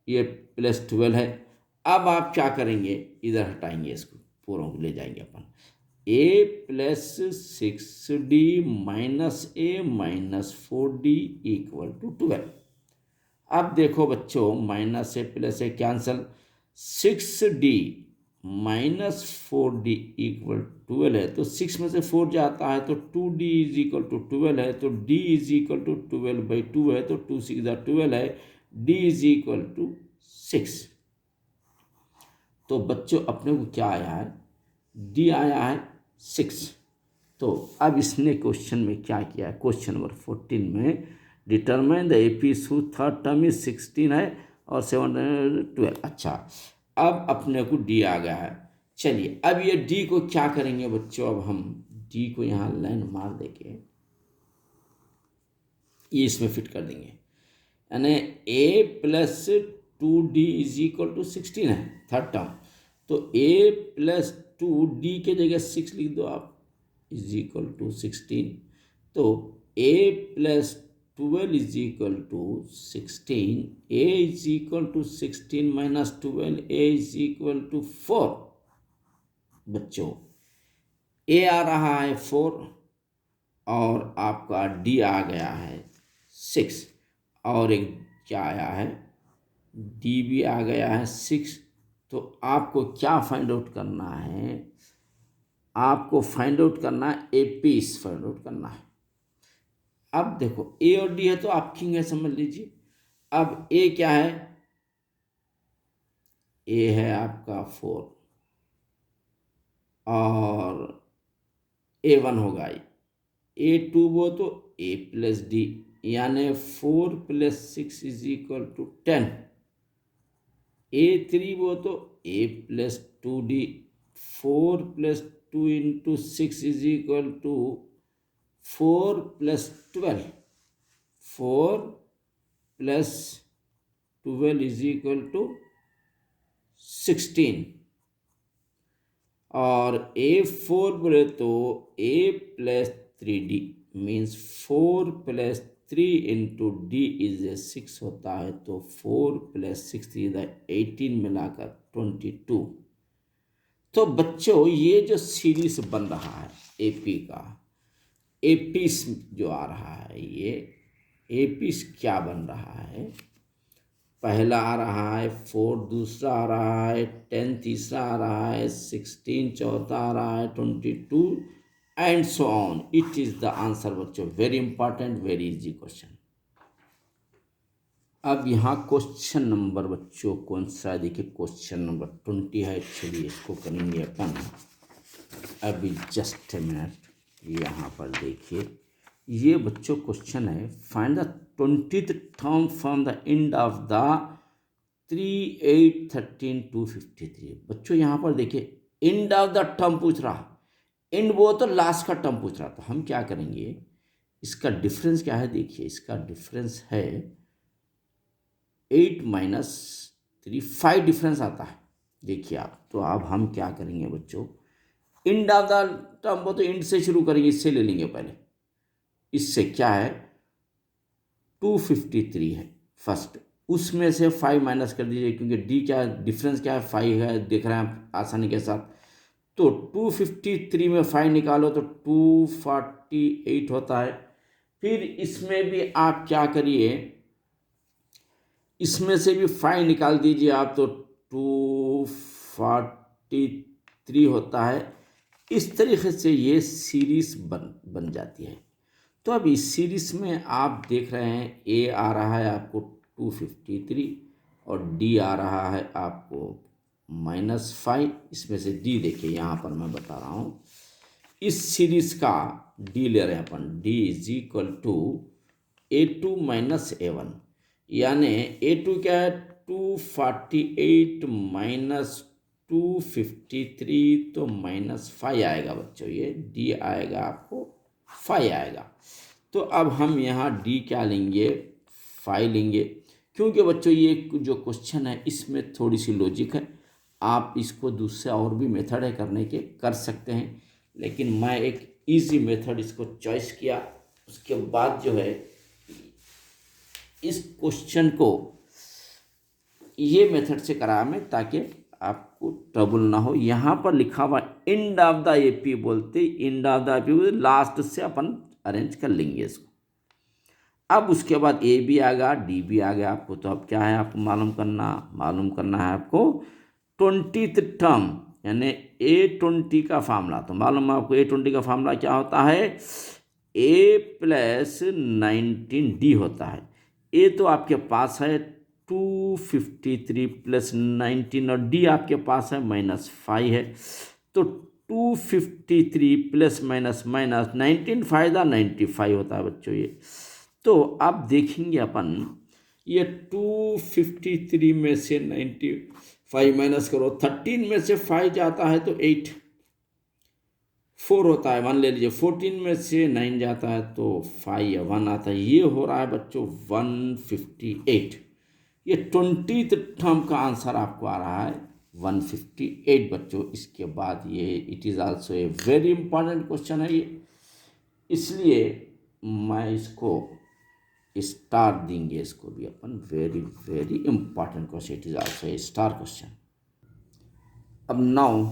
ये +12 है। अब आप क्या करेंगे, इधर हटाएंगे इसको, पूरों को ले जाएंगे अपन। A+6D minus A minus 4D equal to 12। अब देखो बच्चों, minus A plus A cancel, 6D minus 4D equal 12 है, तो 6 में से 4 जाता है तो 2D इज इक्वल टू 12 है, तो D इज इक्वल टू 12/2 है, तो 2 6 12 है, D इज इक्वल टू 6। तो बच्चों अपने को क्या आया है, D आया है 6। तो अब इसने क्वेश्चन में क्या किया है, क्वेश्चन नंबर 14 में determine the AP third term is 16 है और 7 12। अच्छा, अब अपने को D आ गया है। चलिए अब ये D को क्या करेंगे बच्चों, अब हम D को यहाँ लाइन मार देंगे, ये इसमें फिट कर देंगे, यानी A+2D इज इक्वल टू 16 है थर्ड टर्म, तो A+2D के जगह 6 लिख दो आप, इज इक्वल टू 16। तो A+12 is equal to 16, A is equal to 16 minus 12, A is equal to 4। बच्चों A आ रहा है 4 और आपका D आ गया है 6, और एक क्या आया है, D भी आ गया है 6। तो आपको क्या फाइंड आउट करना है, आपको फाइंड आउट करना है AP फाइंड आउट करना है। अब देखो A और D है तो आप किंग है, समझ लीजिए। अब A क्या है, A है आपका 4 और A1 होगा, A2 वो तो A+D, यानी 4 + 6 इज इक्वल टू 10। A3 वो तो A+2D, 4 + 2 into 6 is equal to 4 + 12, 4 + 12 is equal to 16। और A4 बोले तो A+3D means 4 + 3 into D is 6 होता है, तो 4 + 6 इधर 18 मिलाकर 22। तो बच्चों ये जो सीरीज बन रहा है AP का, AP जो आ रहा है, ये AP क्या बन रहा है, पहला आ रहा है 4, दूसरा आ रहा है 10, तीसरा आ रहा है 16, चौथा आ रहा है 22 and so on. It is the answer बच्चों, very important, very easy question. अब यहाँ क्वेश्चन नंबर बच्चों कौन सा है, देखिए क्वेश्चन नंबर 20 है। चलिए इसको करेंगे अपन अभी, जस्ट ए मिनट। यहाँ पर देखिए ये बच्चों क्वेश्चन है, find the 20th term from the end of the 3, 8, 13 to 53। बच्चों यहाँ पर देखिए एंड ऑफ द टर्म पूछ रहा, एंड वो तो लास्ट का टर्म पूछ रहा, तो हम क्या करेंगे, इसका डिफरेंस क्या है, देखिए इसका डिफरेंस है 8 - 3, 5 डिफरेंस आता है, देखिए आप। तो अब हम क्या करेंगे बच्चों, एंड ऑफ द टर्म वो तो एंड से शुरू करेंगे, इससे ले लेंगे पहले, इससे क्या है 253 है फर्स्ट, उसमें से 5 माइनस कर दीजिए, क्योंकि D क्या है, डिफरेंस क्या है 5 है, देख रहे हैं आप आसानी के साथ। तो 253 में 5 निकालो तो 248 होता है। फिर इसमें भी आप क्या करिए, इसमें से भी 5 निकाल दीजिए आप, तो 243 होता है। इस तरीके से ये सीरीज बन जाती है। तो अब इस सीरीज में आप देख रहे हैं A आ रहा है आपको 253 और D आ रहा है आपको -5। इसमें से D देखिए यहाँ पर मैं बता रहा हूँ, इस सीरीज का D ले रहे हैं अपन, D is equal to A2 - A1, यानी A2 क्या है 248 - 253, तो -5 आएगा बच्चों, ये D आएगा आपको 5 आएगा। तो अब हम यहाँ D क्या लेंगे, 5 लेंगे, क्योंकि बच्चों ये जो क्वेश्चन है इसमें थोड़ी सी लॉजिक है, आप इसको दूसरे और भी मेथड है करने के कर सकते हैं, लेकिन मैं एक इजी मेथड इसको चॉइस किया। उसके बाद जो है इस क्वेश्चन को ये मेथड से कराया मैं ताकि आपको ट्रबल ना हो। यहाँ पर लिखा हुआ एंड ऑफ द एपी बोलते, end of the AP last से अपन अरेंज कर लेंगे इसको। अब उसके बाद ए भी आ गया, डी भी आ गया। आपको तो अब क्या है, आपको मालूम करना है आपको 20th टर्म यानी A20 का फार्मूला। तो मालूम है आपको A20 का फार्मूला क्या होता है, A+19D होता है। ए तो आपके पास है 253 + 19 और डी आपके पास है -5 है। तो 253 + -19 फायदा 95 होता है बच्चों ये। तो अब देखेंगे अपन ये 253 में से 95 माइनस करो, 13 में से 5 जाता है तो 8, 4 होता है, 1 ले लीजिए, 14 में से 9 जाता है तो 5 या 1 आता है। ये हो रहा है बच्चों 158। ये 20th टर्म का आंसर आपको आ रहा है 158 बच्चों। इसके बाद ये it is also a very important question है ये, इसलिए मैं इसको स्टार देंगे, इसको भी अपन very very important question, it is also a star question. अब now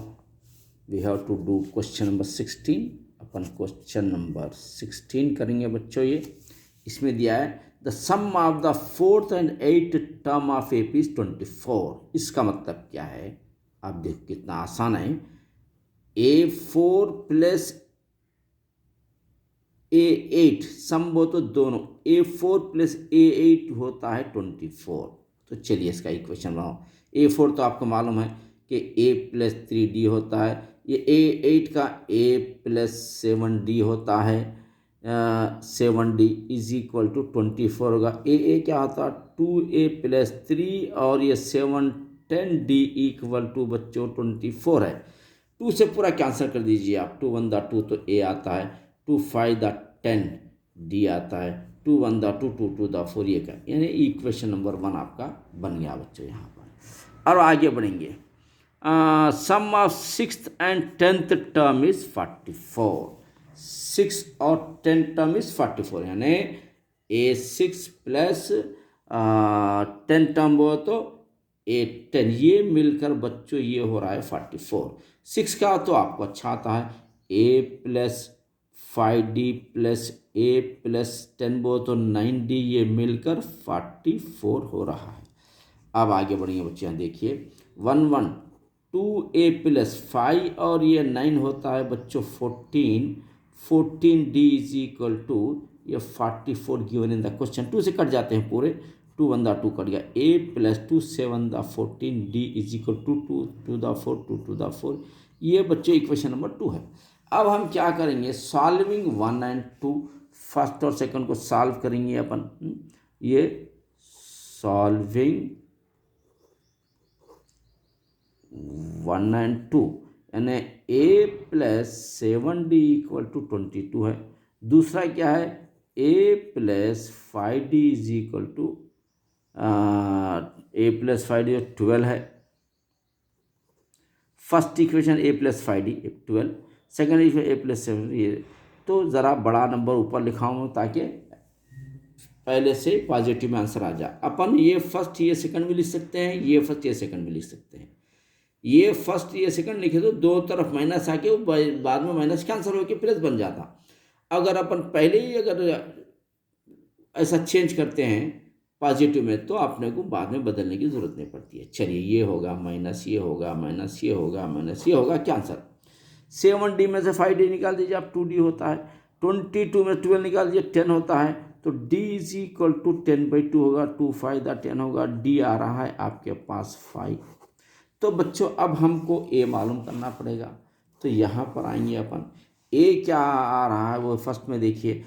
we have to do question number 16। अपन क्वेश्चन नंबर 16 करेंगे बच्चों। ये इसमें दिया है the sum of the 4th and 8th term of AP is 24। इसका मतलब क्या है, आप देखो कितना आसान है। A4 + A8 सम वो तो दोनों, A4 + A8 होता है 24। तो चलिए इसका इक्वेशन बनाओ। A4 तो आपको मालूम है कि A+3D होता है, ये A8 का A+7D होता है, 7D = 24 होगा। A क्या होता है 2A+3 और ये 7 10D = बच्चों 24 है। 2 से पूरा कैंसिल कर दीजिए आप, 2 1 2 तो A आता है, 2 5 10 D आता है, 2 1 2 2 2 4 ये का, यानी इक्वेशन नंबर 1 आपका बन गया बच्चों यहाँ पर। और आगे बढ़ेंगे। Sum of 6th and 10th term is 44। 6 और 10 टर्म इज 44, यानी A6 + 10 टर्म हो तो A10, ये मिलकर बच्चों ये हो रहा है 44। 6 का तो आपको अच्छा आता है A+5D + A+10 वो तो 9D, ये मिलकर 44 हो रहा है। अब आगे बढ़ेंगे बच्चे, यहाँ देखिए 1 1 2A + 5 और ये 9 होता है बच्चों 14, 14D = ये 44 गिवन इन द क्वेश्चन। 2 से कट जाते हैं पूरे, 2 1 2 कट गया, A+2 7 14 D = 2 2 4 2 2 4। ये बच्चों इक्वेशन नंबर 2 है। अब हम क्या करेंगे, सॉल्विंग 1 and 2, फर्स्ट और सेकंड को सॉल्व करेंगे अपन। ये सॉल्विंग 1 and 2 यानी A+7D = 22 है। दूसरा क्या है A+5D = A+5D 12 है। First equation A+5D 12, second equation A+7, ये तो ज़रा बड़ा नंबर ऊपर लिखा हूँ ताकि पहले से पॉजिटिव में आंसर आ जाए। अपन ये फर्स्ट ये सेकंड भी लिख सकते हैं, ये फर्स्ट ये सेकंड भी लिख सकते हैं। ये फर्स्ट ये सेकंड लिखे तो दो तरफ माइनस आके वो बाद में माइनस कैंसिल होकर प्लस बन जाता। अगर अपन पहले ही अगर ऐसा चेंज करते हैं पॉजिटिव में तो अपने को बाद में बदलने की ज़रूरत नहीं पड़ती है। चलिए ये होगा माइनस, ये होगा माइनस, ये होगा माइनस, ये होगा कैंसर। 7D में से 5D निकाल दीजिए आप, 2D होता है। 22 में 12 निकाल दीजिए, 10 होता है। तो D = 10/2 होगा, 2 5 10 होगा। D आ रहा है आपके पास 5। तो बच्चों अब हमको A मालूम करना पड़ेगा। तो यहाँ पर आएंगे अपन, A क्या आ रहा है वो फर्स्ट में देखिए।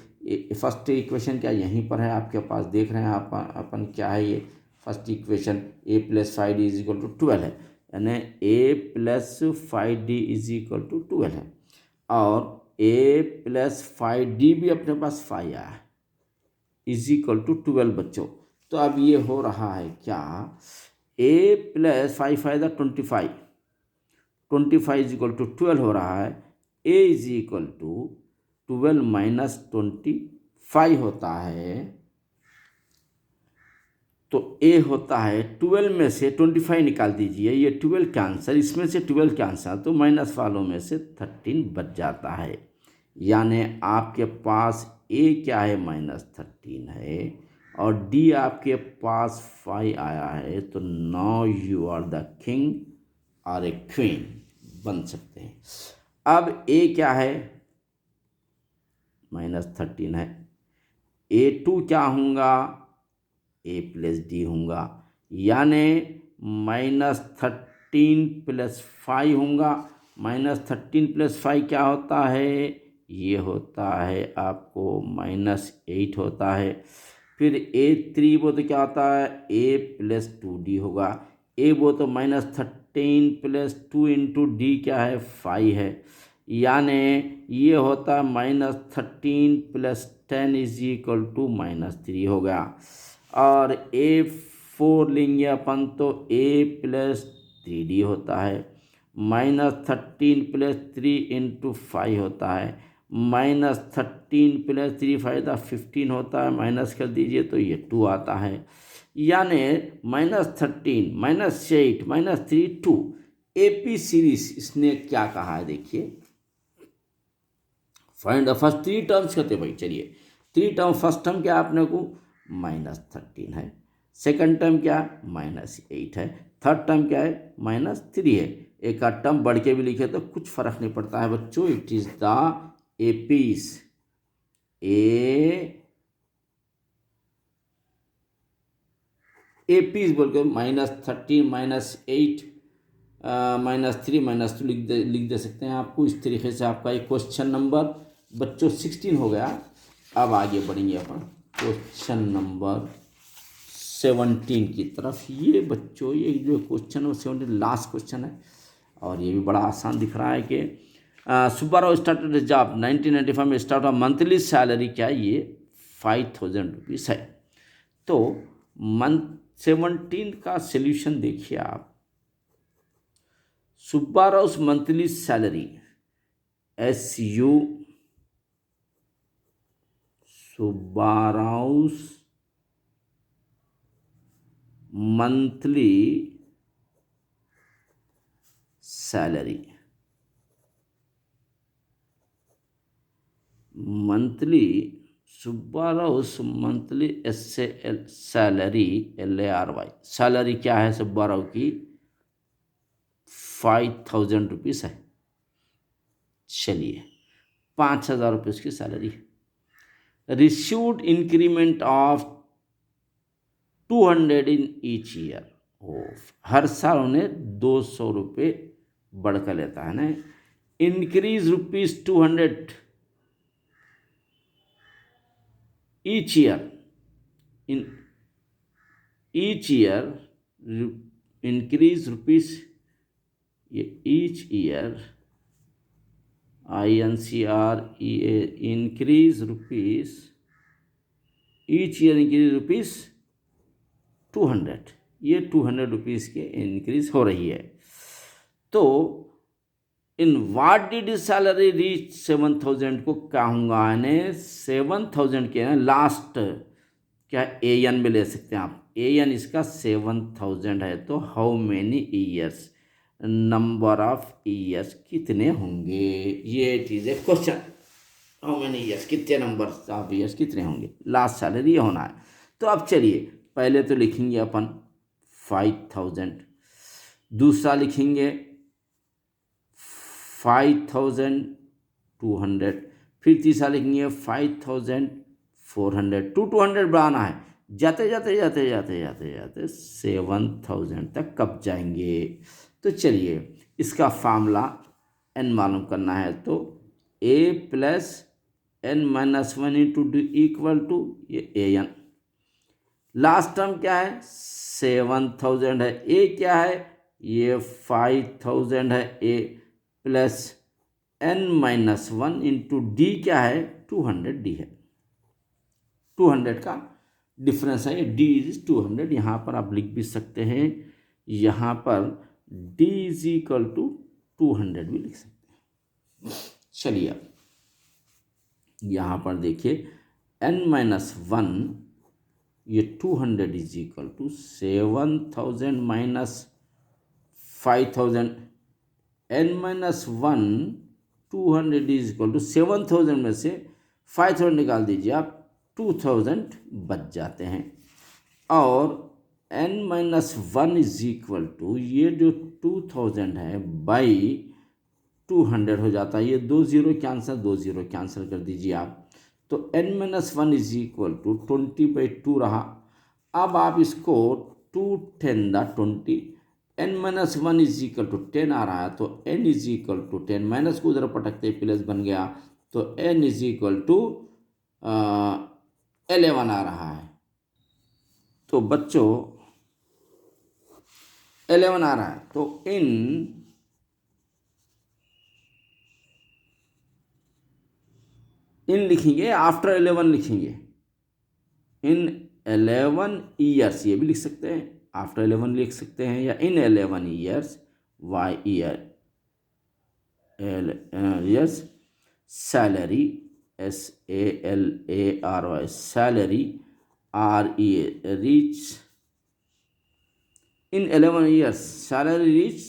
फर्स्ट इक्वेशन क्या यहीं पर है आपके पास, देख रहे हैं आप अपन क्या है ये फर्स्ट इक्वेशन A+5D = 12 है, यानी A+5D = 12 है। और A+5D भी अपने पास 5 आया है = 12 बच्चों। तो अब ये हो रहा है क्या, ए प्लस 5×5 25 इज इक्वल टू 12 हो रहा है। ए इज इक्वल टू 12 माइनस 25 होता है। तो ए होता है 12 में से 25 निकाल दीजिए, ये 12 का आंसर, इसमें से 12 का आंसर, तो माइनस वालों में से 13 बच जाता है। यानी आपके पास ए क्या है, -13 है, और डी आपके पास 5 आया है। तो now you are the king और ए क्वीन बन सकते हैं। अब ए क्या है, -13 है। A2 क्या होगा, ए प्लस डी होगा, यानी -13 + 5 होगा। -13 + 5 क्या होता है, ये होता है आपको -8 होता है। फिर A3 वो तो क्या होता है, A + 2D होगा। ए वो तो -13 + 2 × D क्या है, 5 है। यानी ये होता है -13 + 10 = -3 हो गया। और A4 लेंगे अपन तो A + 3D होता है। -13 + 3 × 5 होता है। -13 + 3 फायदा 15 होता है, माइनस कर दीजिए तो ये 2 आता है। यानी -13 -8 -3 2 AP सीरीज इसने क्या कहा है, देखिए फाइंड द फर्स्ट 3 टर्म्स कहते भाई। चलिए 3 टर्म, फर्स्ट टर्म क्या आपने को -13 है, सेकंड टर्म क्या -8 है, थर्ड टर्म क्या है -3 है। एक आध टर्म बढ़ के भी लिखे तो कुछ फर्क नहीं पड़ता है बच्चों। It is the apis apis बोल के -13 -8 -3 -2 लिख दे सकते हैं आपको। इस तरीके से आपका एक क्वेश्चन नंबर बच्चों 16 हो गया। अब आगे बढ़ेंगे अपन क्वेश्चन नंबर 17 की तरफ। ये बच्चों ये जो क्वेश्चन है 17 लास्ट क्वेश्चन है, और ये भी बड़ा आसान दिख रहा है कि सुब्बाराव स्टार्टेड जॉब 1995 में स्टार्ट हुआ। मंथली सैलरी क्या है, ये 5000 रुपीज़ है। तो मंथ 17 का सोल्यूशन देखिए आप। Subbarao monthly salary SU Subbarao monthly salary, monthly Subbarao monthly salary LARY salary क्या है सुब्बाराव की, 5000 रुपीज़ है। चलिए 5000 रुपये उसकी salary. Received increment of 200 in each year. हर साल उन्हें 200 रुपये बढ़कर लेता है ना। Increase ₹200 each year, in each year increase rupees, ये each year INCREA increase rupees, each year increase rupees 200, ये 200 रुपीज़ के इंक्रीज हो रही है। तो in what did salary reach 7000 को क्या होगा, यानी 7000 के ना लास्ट क्या AN में ले सकते हैं आप। AN इसका 7000 है, तो how many years, number of years कितने होंगे, ये चीज़ है क्वेश्चन। हाउ मेनी ईयर्स, कितने नंबर ऑफ ईयर्स कितने होंगे, लास्ट सैलरी ये होना है। तो अब चलिए पहले तो लिखेंगे अपन 5000, दूसरा लिखेंगे 5200, फिर तीसरा लिखेंगे 5400। 200 बढ़ाना है, जाते जाते जाते जाते जाते जाते 7000 तक कब जाएंगे। तो चलिए इसका फार्मूला n मालूम करना है, तो A + n - 1 × D = ये AN। लास्ट टर्म क्या है 7000 है, A क्या है ये 5000 है, A + n - 1 × D क्या है 200 D है। 200 का डिफरेंस है, डी इज 200। यहाँ पर आप लिख भी सकते हैं, यहाँ पर डी इज इक्वल टू 200 भी लिख सकते हैं। चलिए अब यहाँ पर देखिए n-1, ये 200 is equal to 7000 minus 5000। n-1 200 is equal to 7000 में से 5000 निकाल दीजिए आप, 2000 बच जाते हैं। और n-1 इज इक्वल टू ये जो 2000 है बाई 200 हो जाता है, ये 2 0 कैंसिल, 2 0 कैंसिल कर दीजिए आप, तो n-1 इज इक्वल टू 20/2 रहा। अब आप इसको 2 10 20, n-1 इज इक्वल टू 10 आ रहा है, तो n is equal to 10, minus को उधर पटकते प्लस बन गया, तो n इज इक्वल टू 11 आ रहा है। तो बच्चों 11 आ रहा है, तो इन लिखेंगे, आफ्टर 11 लिखेंगे, इन 11 ईयर्स, ये भी लिख सकते हैं, आफ्टर 11 लिख सकते हैं, या in 11 years, Y years salary, SALARY salary, reach, in 11 years salary reach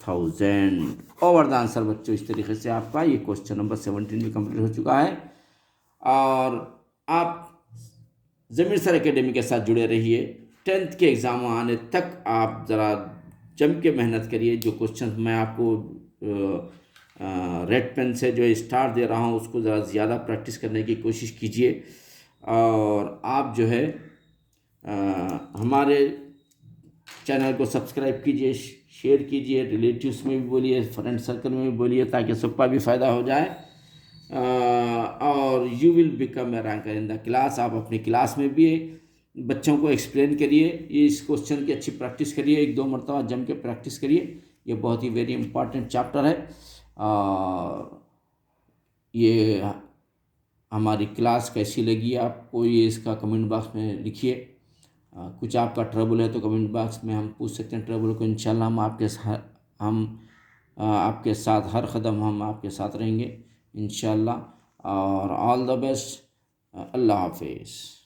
7000 over the answer. बच्चों इस तरीके से आपका ये क्वेश्चन नंबर 17 भी कंप्लीट हो चुका है। और आप ज़मीर सर एकेडमी के साथ जुड़े रहिए, 10th के एग्ज़ाम आने तक आप ज़रा जम के मेहनत करिए। जो क्वेश्चन मैं आपको रेड पेन से जो स्टार दे रहा हूँ उसको ज़रा ज़्यादा प्रैक्टिस करने की कोशिश कीजिए। और आप जो है हमारे चैनल को सब्सक्राइब कीजिए, शेयर कीजिए, रिलेटिव्स में भी बोलिए, फ्रेंड सर्कल में भी बोलिए, ताकि सबका भी फ़ायदा हो जाए। और you will become a ranker in the class. आप अपनी क्लास में भी बच्चों को एक्सप्लेन करिए, ये इस क्वेश्चन की अच्छी प्रैक्टिस करिए, 1-2 मरतबा जम के प्रैक्टिस करिए, ये बहुत ही वेरी इंपॉर्टेंट चैप्टर है। ये हमारी क्लास कैसी लगी आपको, ये इसका कमेंट बॉक्स में लिखिए। कुछ आपका ट्रबल है तो कमेंट बॉक्स में हम पूछ सकते हैं ट्रबल को। इंशाल्लाह हम आपके साथ हर कदम हम आपके साथ रहेंगे इंशाल्लाह। और ऑल द बेस्ट, अल्लाह हाफिज़।